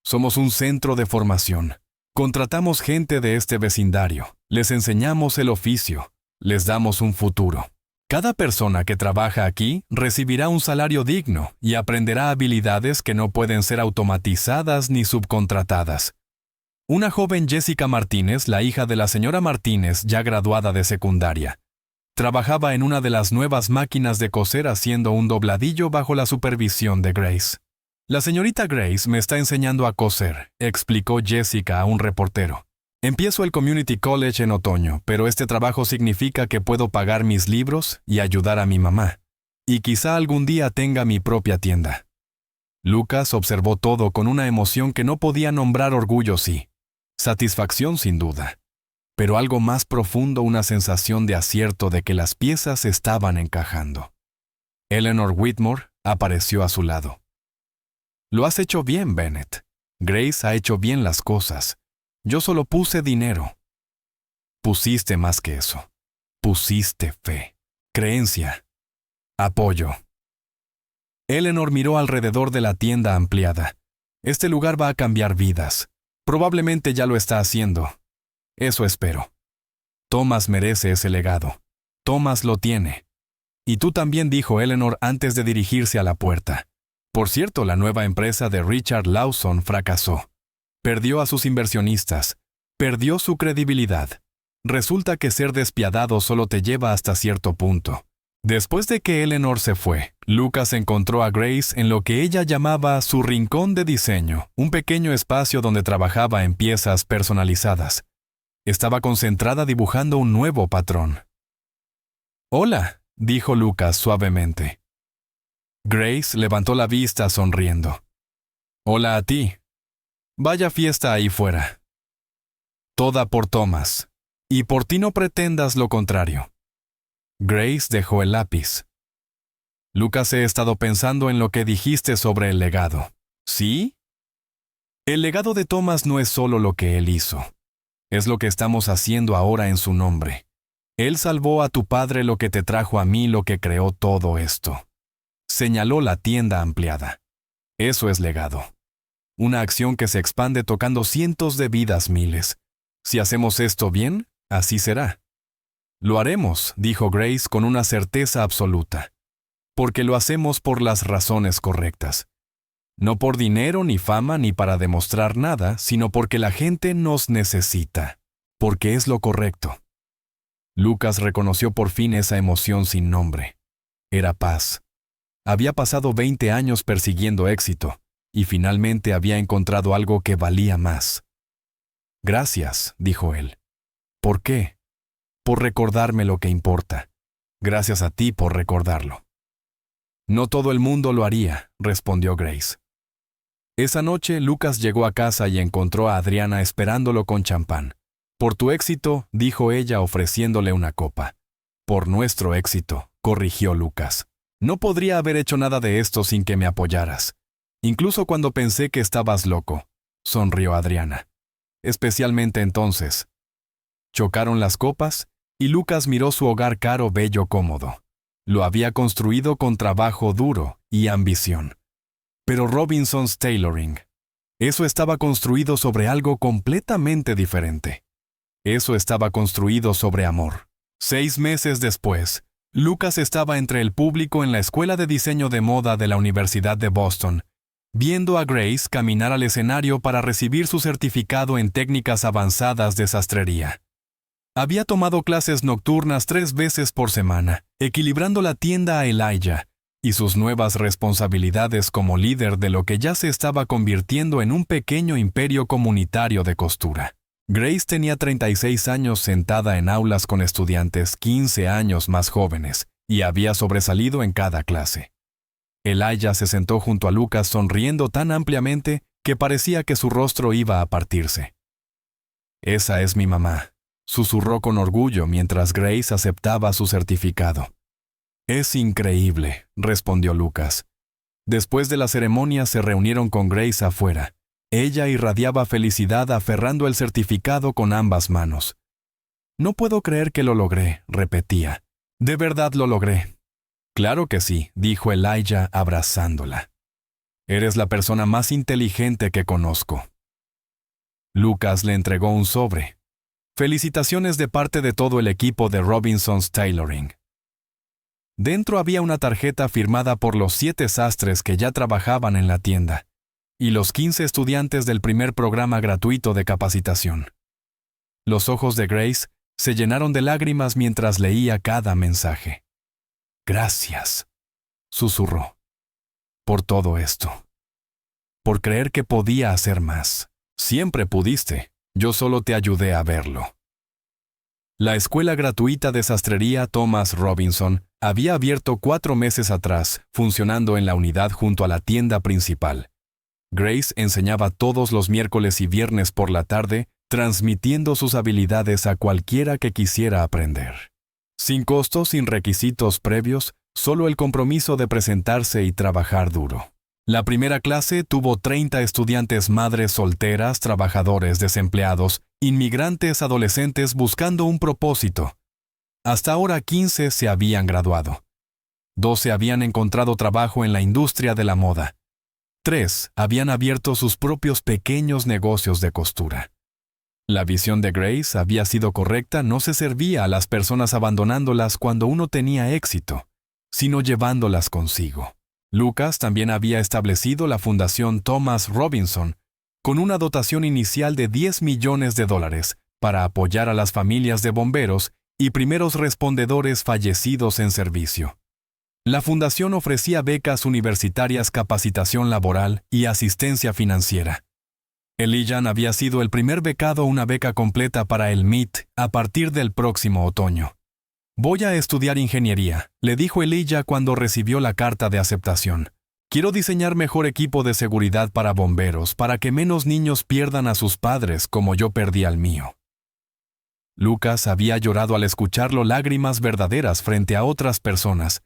Somos un centro de formación. Contratamos gente de este vecindario, les enseñamos el oficio, les damos un futuro. Cada persona que trabaja aquí recibirá un salario digno y aprenderá habilidades que no pueden ser automatizadas ni subcontratadas. Una joven Jessica Martínez, la hija de la señora Martínez, ya graduada de secundaria, trabajaba en una de las nuevas máquinas de coser haciendo un dobladillo bajo la supervisión de Grace. La señorita Grace me está enseñando a coser, explicó Jessica a un reportero. Empiezo el Community College en otoño, pero este trabajo significa que puedo pagar mis libros y ayudar a mi mamá. Y quizá algún día tenga mi propia tienda. Lucas observó todo con una emoción que no podía nombrar orgullo, sí. Satisfacción sin duda. Pero algo más profundo, una sensación de acierto de que las piezas estaban encajando. Eleanor Whitmore apareció a su lado. Lo has hecho bien, Bennett. Grace ha hecho bien las cosas. Yo solo puse dinero. Pusiste más que eso. Pusiste fe, creencia, apoyo. Eleanor miró alrededor de la tienda ampliada. Este lugar va a cambiar vidas. Probablemente ya lo está haciendo. Eso espero. Thomas merece ese legado. Thomas lo tiene. Y tú también, dijo Eleanor antes de dirigirse a la puerta. Por cierto, la nueva empresa de Richard Lawson fracasó. Perdió a sus inversionistas. Perdió su credibilidad. Resulta que ser despiadado solo te lleva hasta cierto punto. Después de que Eleanor se fue, Lucas encontró a Grace en lo que ella llamaba su rincón de diseño, un pequeño espacio donde trabajaba en piezas personalizadas. Estaba concentrada dibujando un nuevo patrón. «Hola», dijo Lucas suavemente. Grace levantó la vista sonriendo. «Hola a ti. Vaya fiesta ahí fuera. Toda por Thomas. Y por ti no pretendas lo contrario». Grace dejó el lápiz. «Lucas, he estado pensando en lo que dijiste sobre el legado. ¿Sí? El legado de Thomas no es solo lo que él hizo. Es lo que estamos haciendo ahora en su nombre. Él salvó a tu padre, lo que te trajo a mí, lo que creó todo esto». Señaló la tienda ampliada. Eso es legado. Una acción que se expande tocando cientos de vidas, miles. Si hacemos esto bien, así será. Lo haremos, dijo Grace con una certeza absoluta. Porque lo hacemos por las razones correctas. No por dinero, ni fama, ni para demostrar nada, sino porque la gente nos necesita. Porque es lo correcto. Lucas reconoció por fin esa emoción sin nombre. Era paz. Había pasado 20 años persiguiendo éxito, y finalmente había encontrado algo que valía más. «Gracias», dijo él. «¿Por qué?» «Por recordarme lo que importa. Gracias a ti por recordarlo». «No todo el mundo lo haría», respondió Grace. Esa noche Lucas llegó a casa y encontró a Adriana esperándolo con champán. «Por tu éxito», dijo ella ofreciéndole una copa. «Por nuestro éxito», corrigió Lucas. «No podría haber hecho nada de esto sin que me apoyaras. Incluso cuando pensé que estabas loco», sonrió Adriana. «Especialmente entonces». Chocaron las copas, y Lucas miró su hogar caro, bello, cómodo. Lo había construido con trabajo duro y ambición. Pero Robinson's Tailoring, eso estaba construido sobre algo completamente diferente. Eso estaba construido sobre amor. 6 meses después, Lucas estaba entre el público en la Escuela de Diseño de Moda de la Universidad de Boston, viendo a Grace caminar al escenario para recibir su certificado en técnicas avanzadas de sastrería. Había tomado clases nocturnas 3 veces por semana, equilibrando la tienda a Elijah, y sus nuevas responsabilidades como líder de lo que ya se estaba convirtiendo en un pequeño imperio comunitario de costura. Grace tenía 36 años sentada en aulas con estudiantes 15 años más jóvenes y había sobresalido en cada clase. Elijah se sentó junto a Lucas sonriendo tan ampliamente que parecía que su rostro iba a partirse. «Esa es mi mamá», susurró con orgullo mientras Grace aceptaba su certificado. «Es increíble», respondió Lucas. Después de la ceremonia se reunieron con Grace afuera. Ella irradiaba felicidad aferrando el certificado con ambas manos. «No puedo creer que lo logré», repetía. «De verdad lo logré». «Claro que sí», dijo Elijah abrazándola. «Eres la persona más inteligente que conozco». Lucas le entregó un sobre. «Felicitaciones de parte de todo el equipo de Robinson's Tailoring». Dentro había una tarjeta firmada por los 7 sastres que ya trabajaban en la tienda y los 15 estudiantes del primer programa gratuito de capacitación. Los ojos de Grace se llenaron de lágrimas mientras leía cada mensaje. «Gracias», susurró, «por todo esto. Por creer que podía hacer más. Siempre pudiste, yo solo te ayudé a verlo». La escuela gratuita de sastrería Thomas Robinson había abierto 4 meses atrás, funcionando en la unidad junto a la tienda principal. Grace enseñaba todos los miércoles y viernes por la tarde, transmitiendo sus habilidades a cualquiera que quisiera aprender. Sin costos, sin requisitos previos, solo el compromiso de presentarse y trabajar duro. La primera clase tuvo 30 estudiantes madres solteras, trabajadores desempleados, inmigrantes adolescentes buscando un propósito. Hasta ahora 15 se habían graduado. 12 habían encontrado trabajo en la industria de la moda. 3 habían abierto sus propios pequeños negocios de costura. La visión de Grace había sido correcta, no se servía a las personas abandonándolas cuando uno tenía éxito, sino llevándolas consigo. Lucas también había establecido la Fundación Thomas Robinson, con una dotación inicial de $10 millones para apoyar a las familias de bomberos y primeros respondedores fallecidos en servicio. La fundación ofrecía becas universitarias, capacitación laboral y asistencia financiera. Elijah había sido el primer becado a una beca completa para el MIT a partir del próximo otoño. «Voy a estudiar ingeniería», le dijo Elijah cuando recibió la carta de aceptación. «Quiero diseñar mejor equipo de seguridad para bomberos para que menos niños pierdan a sus padres como yo perdí al mío». Lucas había llorado al escucharlo, lágrimas verdaderas frente a otras personas,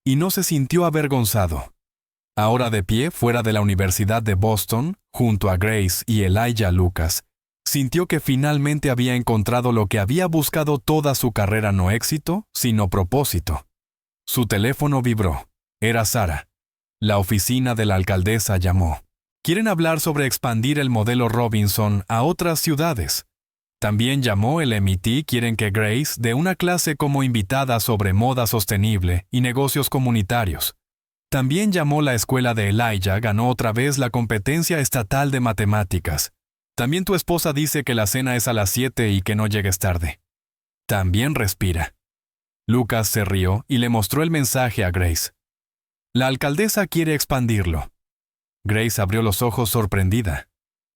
y no se sintió avergonzado. Ahora de pie fuera de la Universidad de Boston, junto a Grace y Elijah, Lucas sintió que finalmente había encontrado lo que había buscado toda su carrera: no éxito, sino propósito. Su teléfono vibró. Era Sara. La oficina de la alcaldesa llamó. «Quieren hablar sobre expandir el modelo Robinson a otras ciudades». También llamó el MIT, quieren que Grace dé una clase como invitada sobre moda sostenible y negocios comunitarios. También llamó la escuela de Elijah, ganó otra vez la competencia estatal de matemáticas. También tu esposa dice que la cena es a las 7 y que no llegues tarde. También respira. Lucas se rió y le mostró el mensaje a Grace. La alcaldesa quiere expandirlo. Grace abrió los ojos sorprendida.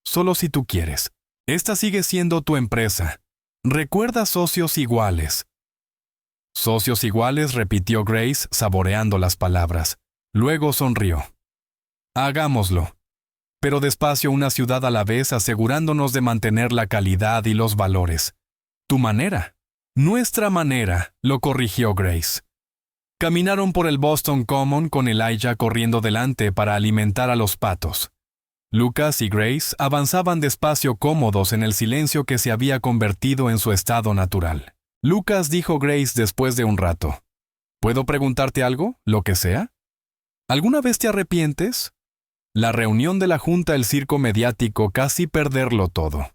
Solo si tú quieres. Esta sigue siendo tu empresa. Recuerda socios iguales. Socios iguales, repitió Grace, saboreando las palabras. Luego sonrió. Hagámoslo. Pero despacio, una ciudad a la vez, asegurándonos de mantener la calidad y los valores. Tu manera. Nuestra manera, lo corrigió Grace. Caminaron por el Boston Common con Elijah corriendo delante para alimentar a los patos. Lucas y Grace avanzaban despacio, cómodos en el silencio que se había convertido en su estado natural. Lucas, dijo Grace después de un rato. ¿Puedo preguntarte algo? ¿Lo que sea? ¿Alguna vez te arrepientes? La reunión de la junta, el circo mediático, casi perderlo todo.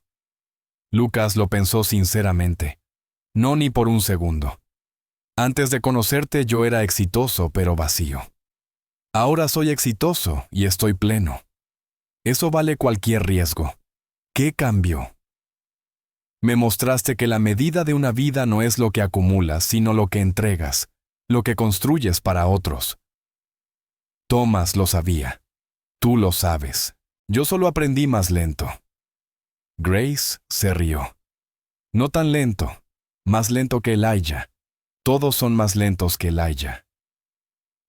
Lucas lo pensó sinceramente. No, ni por un segundo. Antes de conocerte yo era exitoso, pero vacío. Ahora soy exitoso y estoy pleno. Eso vale cualquier riesgo. ¿Qué cambió? Me mostraste que la medida de una vida no es lo que acumulas, sino lo que entregas, lo que construyes para otros. Thomas lo sabía. Tú lo sabes. Yo solo aprendí más lento. Grace se rió. No tan lento. Más lento que Elijah. Todos son más lentos que Elijah.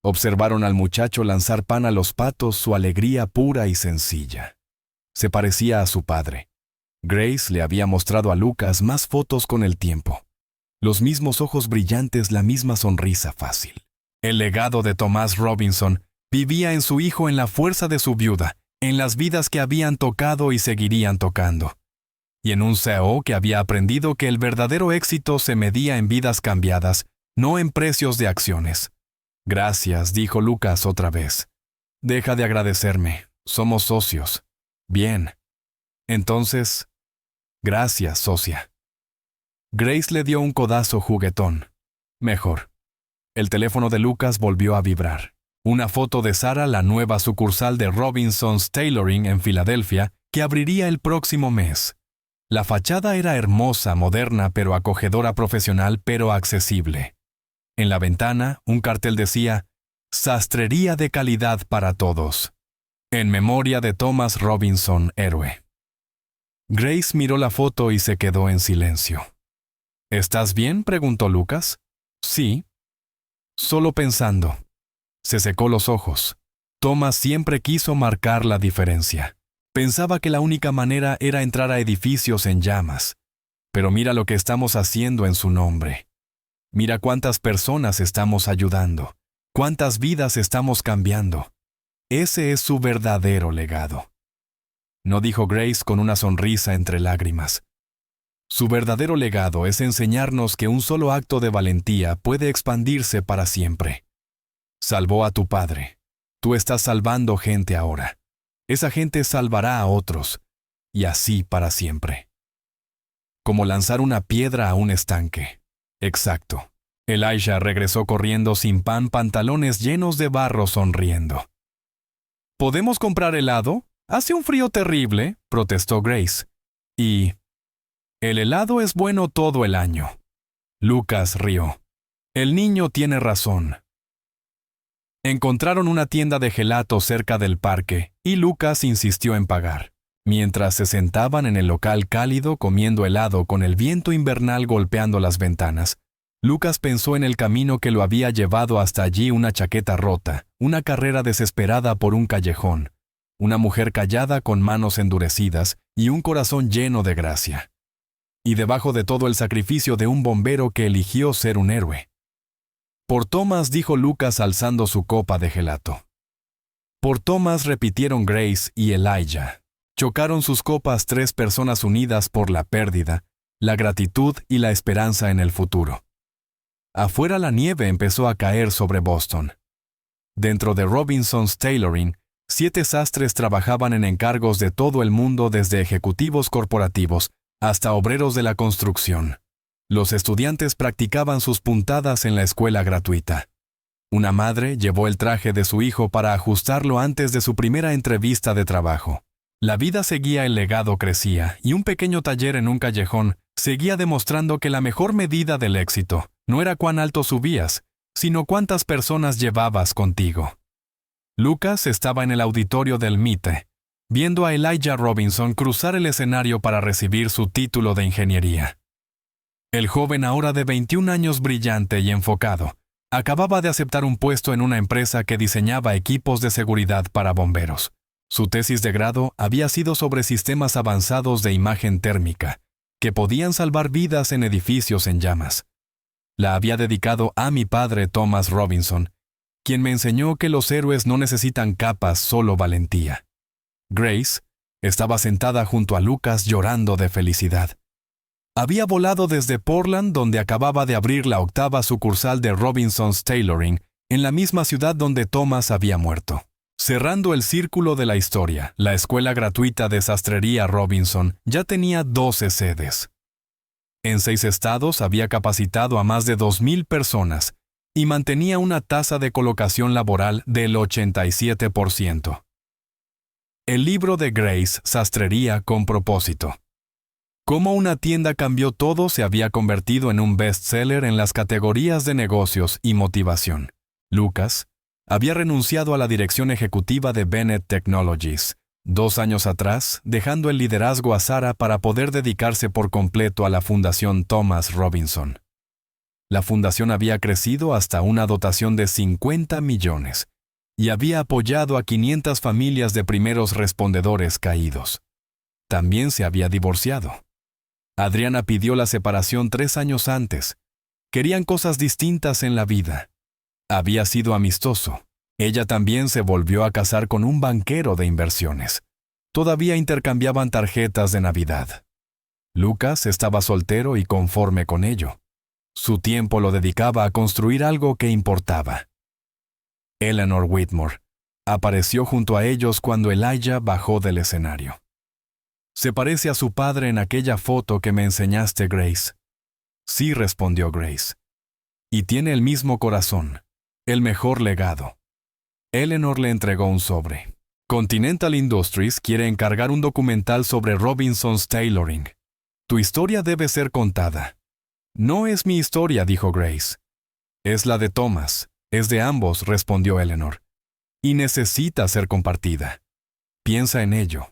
Observaron al muchacho lanzar pan a los patos, su alegría pura y sencilla. Se parecía a su padre. Grace le había mostrado a Lucas más fotos con el tiempo. Los mismos ojos brillantes, la misma sonrisa fácil. El legado de Thomas Robinson vivía en su hijo, en la fuerza de su viuda, en las vidas que habían tocado y seguirían tocando. Y en un CEO que había aprendido que el verdadero éxito se medía en vidas cambiadas, no en precios de acciones. Gracias, dijo Lucas otra vez. Deja de agradecerme, somos socios. Bien. Entonces, gracias, socia. Grace le dio un codazo juguetón. Mejor. El teléfono de Lucas volvió a vibrar. Una foto de Sara, la nueva sucursal de Robinson's Tailoring en Filadelfia, que abriría el próximo mes. La fachada era hermosa, moderna, pero acogedora, profesional, pero accesible. En la ventana, un cartel decía, «Sastrería de calidad para todos. En memoria de Thomas Robinson, héroe». Grace miró la foto y se quedó en silencio. «¿Estás bien?», preguntó Lucas. «Sí». Solo pensando. Se secó los ojos. Thomas siempre quiso marcar la diferencia. Pensaba que la única manera era entrar a edificios en llamas. Pero mira lo que estamos haciendo en su nombre. Mira cuántas personas estamos ayudando. Cuántas vidas estamos cambiando. Ese es su verdadero legado. No dijo Grace con una sonrisa entre lágrimas. Su verdadero legado es enseñarnos que un solo acto de valentía puede expandirse para siempre. Salvó a tu padre. Tú estás salvando gente ahora. Esa gente salvará a otros, y así para siempre. Como lanzar una piedra a un estanque. Exacto. Elijah regresó corriendo sin pan, pantalones llenos de barro, sonriendo. ¿Podemos comprar helado? Hace un frío terrible, protestó Grace. Y... el helado es bueno todo el año. Lucas rió. El niño tiene razón. Encontraron una tienda de gelato cerca del parque, y Lucas insistió en pagar. Mientras se sentaban en el local cálido comiendo helado con el viento invernal golpeando las ventanas, Lucas pensó en el camino que lo había llevado hasta allí: una chaqueta rota, una carrera desesperada por un callejón, una mujer callada con manos endurecidas y un corazón lleno de gracia. Y debajo de todo, el sacrificio de un bombero que eligió ser un héroe. Por Thomas, dijo Lucas alzando su copa de gelato. Por Thomas, repitieron Grace y Elijah. Chocaron sus copas, tres personas unidas por la pérdida, la gratitud y la esperanza en el futuro. Afuera la nieve empezó a caer sobre Boston. Dentro de Robinson's Tailoring, 7 sastres trabajaban en encargos de todo el mundo, desde ejecutivos corporativos hasta obreros de la construcción. Los estudiantes practicaban sus puntadas en la escuela gratuita. Una madre llevó el traje de su hijo para ajustarlo antes de su primera entrevista de trabajo. La vida seguía, el legado crecía, y un pequeño taller en un callejón seguía demostrando que la mejor medida del éxito no era cuán alto subías, sino cuántas personas llevabas contigo. Lucas estaba en el auditorio del MIT, viendo a Elijah Robinson cruzar el escenario para recibir su título de ingeniería. El joven, ahora de 21 años, brillante y enfocado, acababa de aceptar un puesto en una empresa que diseñaba equipos de seguridad para bomberos. Su tesis de grado había sido sobre sistemas avanzados de imagen térmica, que podían salvar vidas en edificios en llamas. La había dedicado a mi padre, Thomas Robinson, quien me enseñó que los héroes no necesitan capas, solo valentía. Grace estaba sentada junto a Lucas llorando de felicidad. Había volado desde Portland, donde acababa de abrir la 8ª sucursal de Robinson's Tailoring, en la misma ciudad donde Thomas había muerto. Cerrando el círculo de la historia, la escuela gratuita de sastrería Robinson ya tenía 12 sedes. En 6 estados había capacitado a más de 2,000 personas y mantenía una tasa de colocación laboral del 87%. El libro de Grace, Sastrería con propósito. Cómo una tienda cambió todo, se había convertido en un bestseller en las categorías de negocios y motivación. Lucas Había renunciado a la dirección ejecutiva de Bennett Technologies 2 años atrás, dejando el liderazgo a Sarah para poder dedicarse por completo a la Fundación Thomas Robinson. La fundación había crecido hasta una dotación de 50 millones y había apoyado a 500 familias de primeros respondedores caídos. También se había divorciado. Adriana pidió la separación 3 años antes. Querían cosas distintas en la vida. Había sido amistoso. Ella también se volvió a casar con un banquero de inversiones. Todavía intercambiaban tarjetas de Navidad. Lucas estaba soltero y conforme con ello. Su tiempo lo dedicaba a construir algo que importaba. Eleanor Whitmore apareció junto a ellos cuando Elijah bajó del escenario. «Se parece a su padre en aquella foto que me enseñaste, Grace». «Sí», respondió Grace. «Y tiene el mismo corazón, el mejor legado». Eleanor le entregó un sobre. Continental Industries quiere encargar un documental sobre Robinson's Tailoring. Tu historia debe ser contada. No es mi historia, dijo Grace. Es la de Thomas, es de ambos, respondió Eleanor. Y necesita ser compartida. Piensa en ello.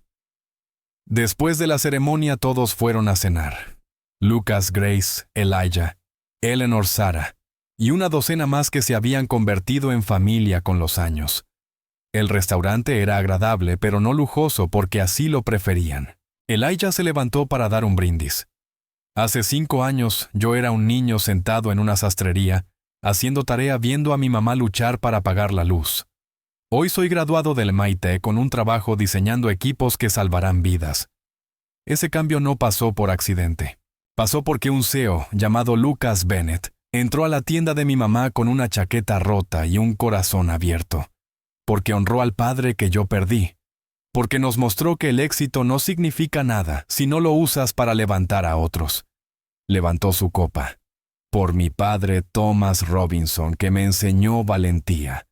Después de la ceremonia todos fueron a cenar. Lucas, Grace, Elijah, Eleanor, Sarah, y una docena más que se habían convertido en familia con los años. El restaurante era agradable, pero no lujoso porque así lo preferían. Elijah se levantó para dar un brindis. Hace 5 años yo era un niño sentado en una sastrería, haciendo tarea viendo a mi mamá luchar para apagar la luz. Hoy soy graduado del MIT con un trabajo diseñando equipos que salvarán vidas. Ese cambio no pasó por accidente. Pasó porque un CEO llamado Lucas Bennett entró a la tienda de mi mamá con una chaqueta rota y un corazón abierto. Porque honró al padre que yo perdí. Porque nos mostró que el éxito no significa nada si no lo usas para levantar a otros. Levantó su copa. Por mi padre Thomas Robinson, que me enseñó valentía.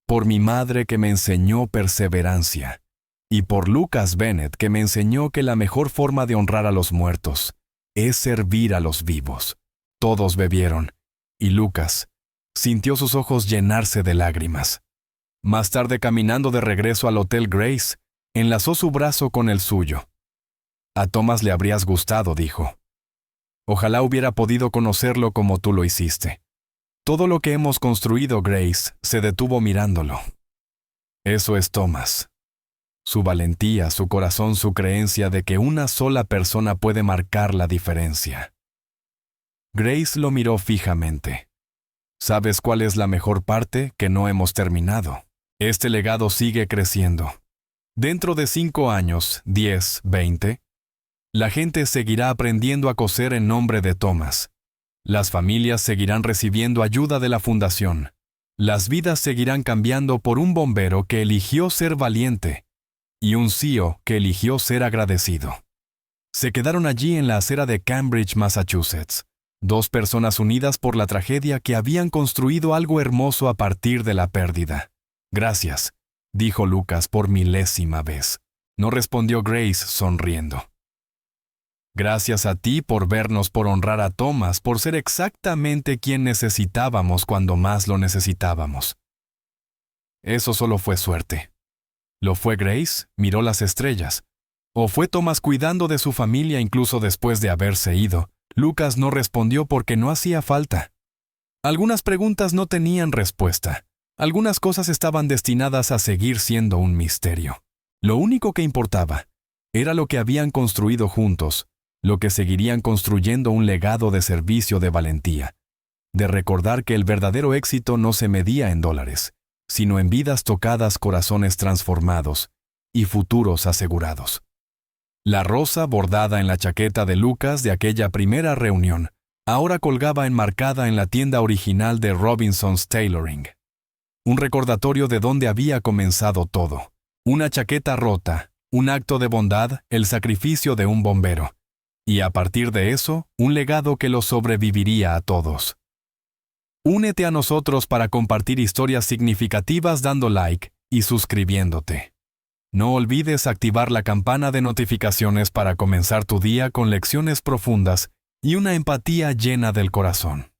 Por mi madre, que me enseñó perseverancia. Y por Lucas Bennett, que me enseñó que la mejor forma de honrar a los muertos es servir a los vivos. Todos bebieron, y Lucas sintió sus ojos llenarse de lágrimas. Más tarde, caminando de regreso al Hotel Grace, enlazó su brazo con el suyo. A Thomas le habrías gustado, dijo. Ojalá hubiera podido conocerlo como tú lo hiciste. Todo lo que hemos construido, Grace, se detuvo mirándolo. Eso es Thomas. Su valentía, su corazón, su creencia de que una sola persona puede marcar la diferencia. Grace lo miró fijamente. ¿Sabes cuál es la mejor parte? Que no hemos terminado. Este legado sigue creciendo. Dentro de 5 años, 10, 20, la gente seguirá aprendiendo a coser en nombre de Thomas. Las familias seguirán recibiendo ayuda de la fundación. Las vidas seguirán cambiando por un bombero que eligió ser valiente y un CEO que eligió ser agradecido. Se quedaron allí en la acera de Cambridge, Massachusetts. 2 personas unidas por la tragedia que habían construido algo hermoso a partir de la pérdida. Gracias, dijo Lucas por 1000ª vez. No respondió Grace sonriendo. Gracias a ti por vernos, por honrar a Thomas, por ser exactamente quien necesitábamos cuando más lo necesitábamos. Eso solo fue suerte. ¿Lo fue Grace? Miró las estrellas. ¿O fue Thomas cuidando de su familia incluso después de haberse ido? Lucas no respondió porque no hacía falta. Algunas preguntas no tenían respuesta. Algunas cosas estaban destinadas a seguir siendo un misterio. Lo único que importaba era lo que habían construido juntos, lo que seguirían construyendo, un legado de servicio, de valentía, de recordar que el verdadero éxito no se medía en dólares, sino en vidas tocadas, corazones transformados y futuros asegurados. La rosa bordada en la chaqueta de Lucas de aquella primera reunión ahora colgaba enmarcada en la tienda original de Robinson's Tailoring. Un recordatorio de dónde había comenzado todo. Una chaqueta rota, un acto de bondad, el sacrificio de un bombero. Y a partir de eso, un legado que lo sobreviviría a todos. Únete a nosotros para compartir historias significativas dando like y suscribiéndote. No olvides activar la campana de notificaciones para comenzar tu día con lecciones profundas y una empatía llena del corazón.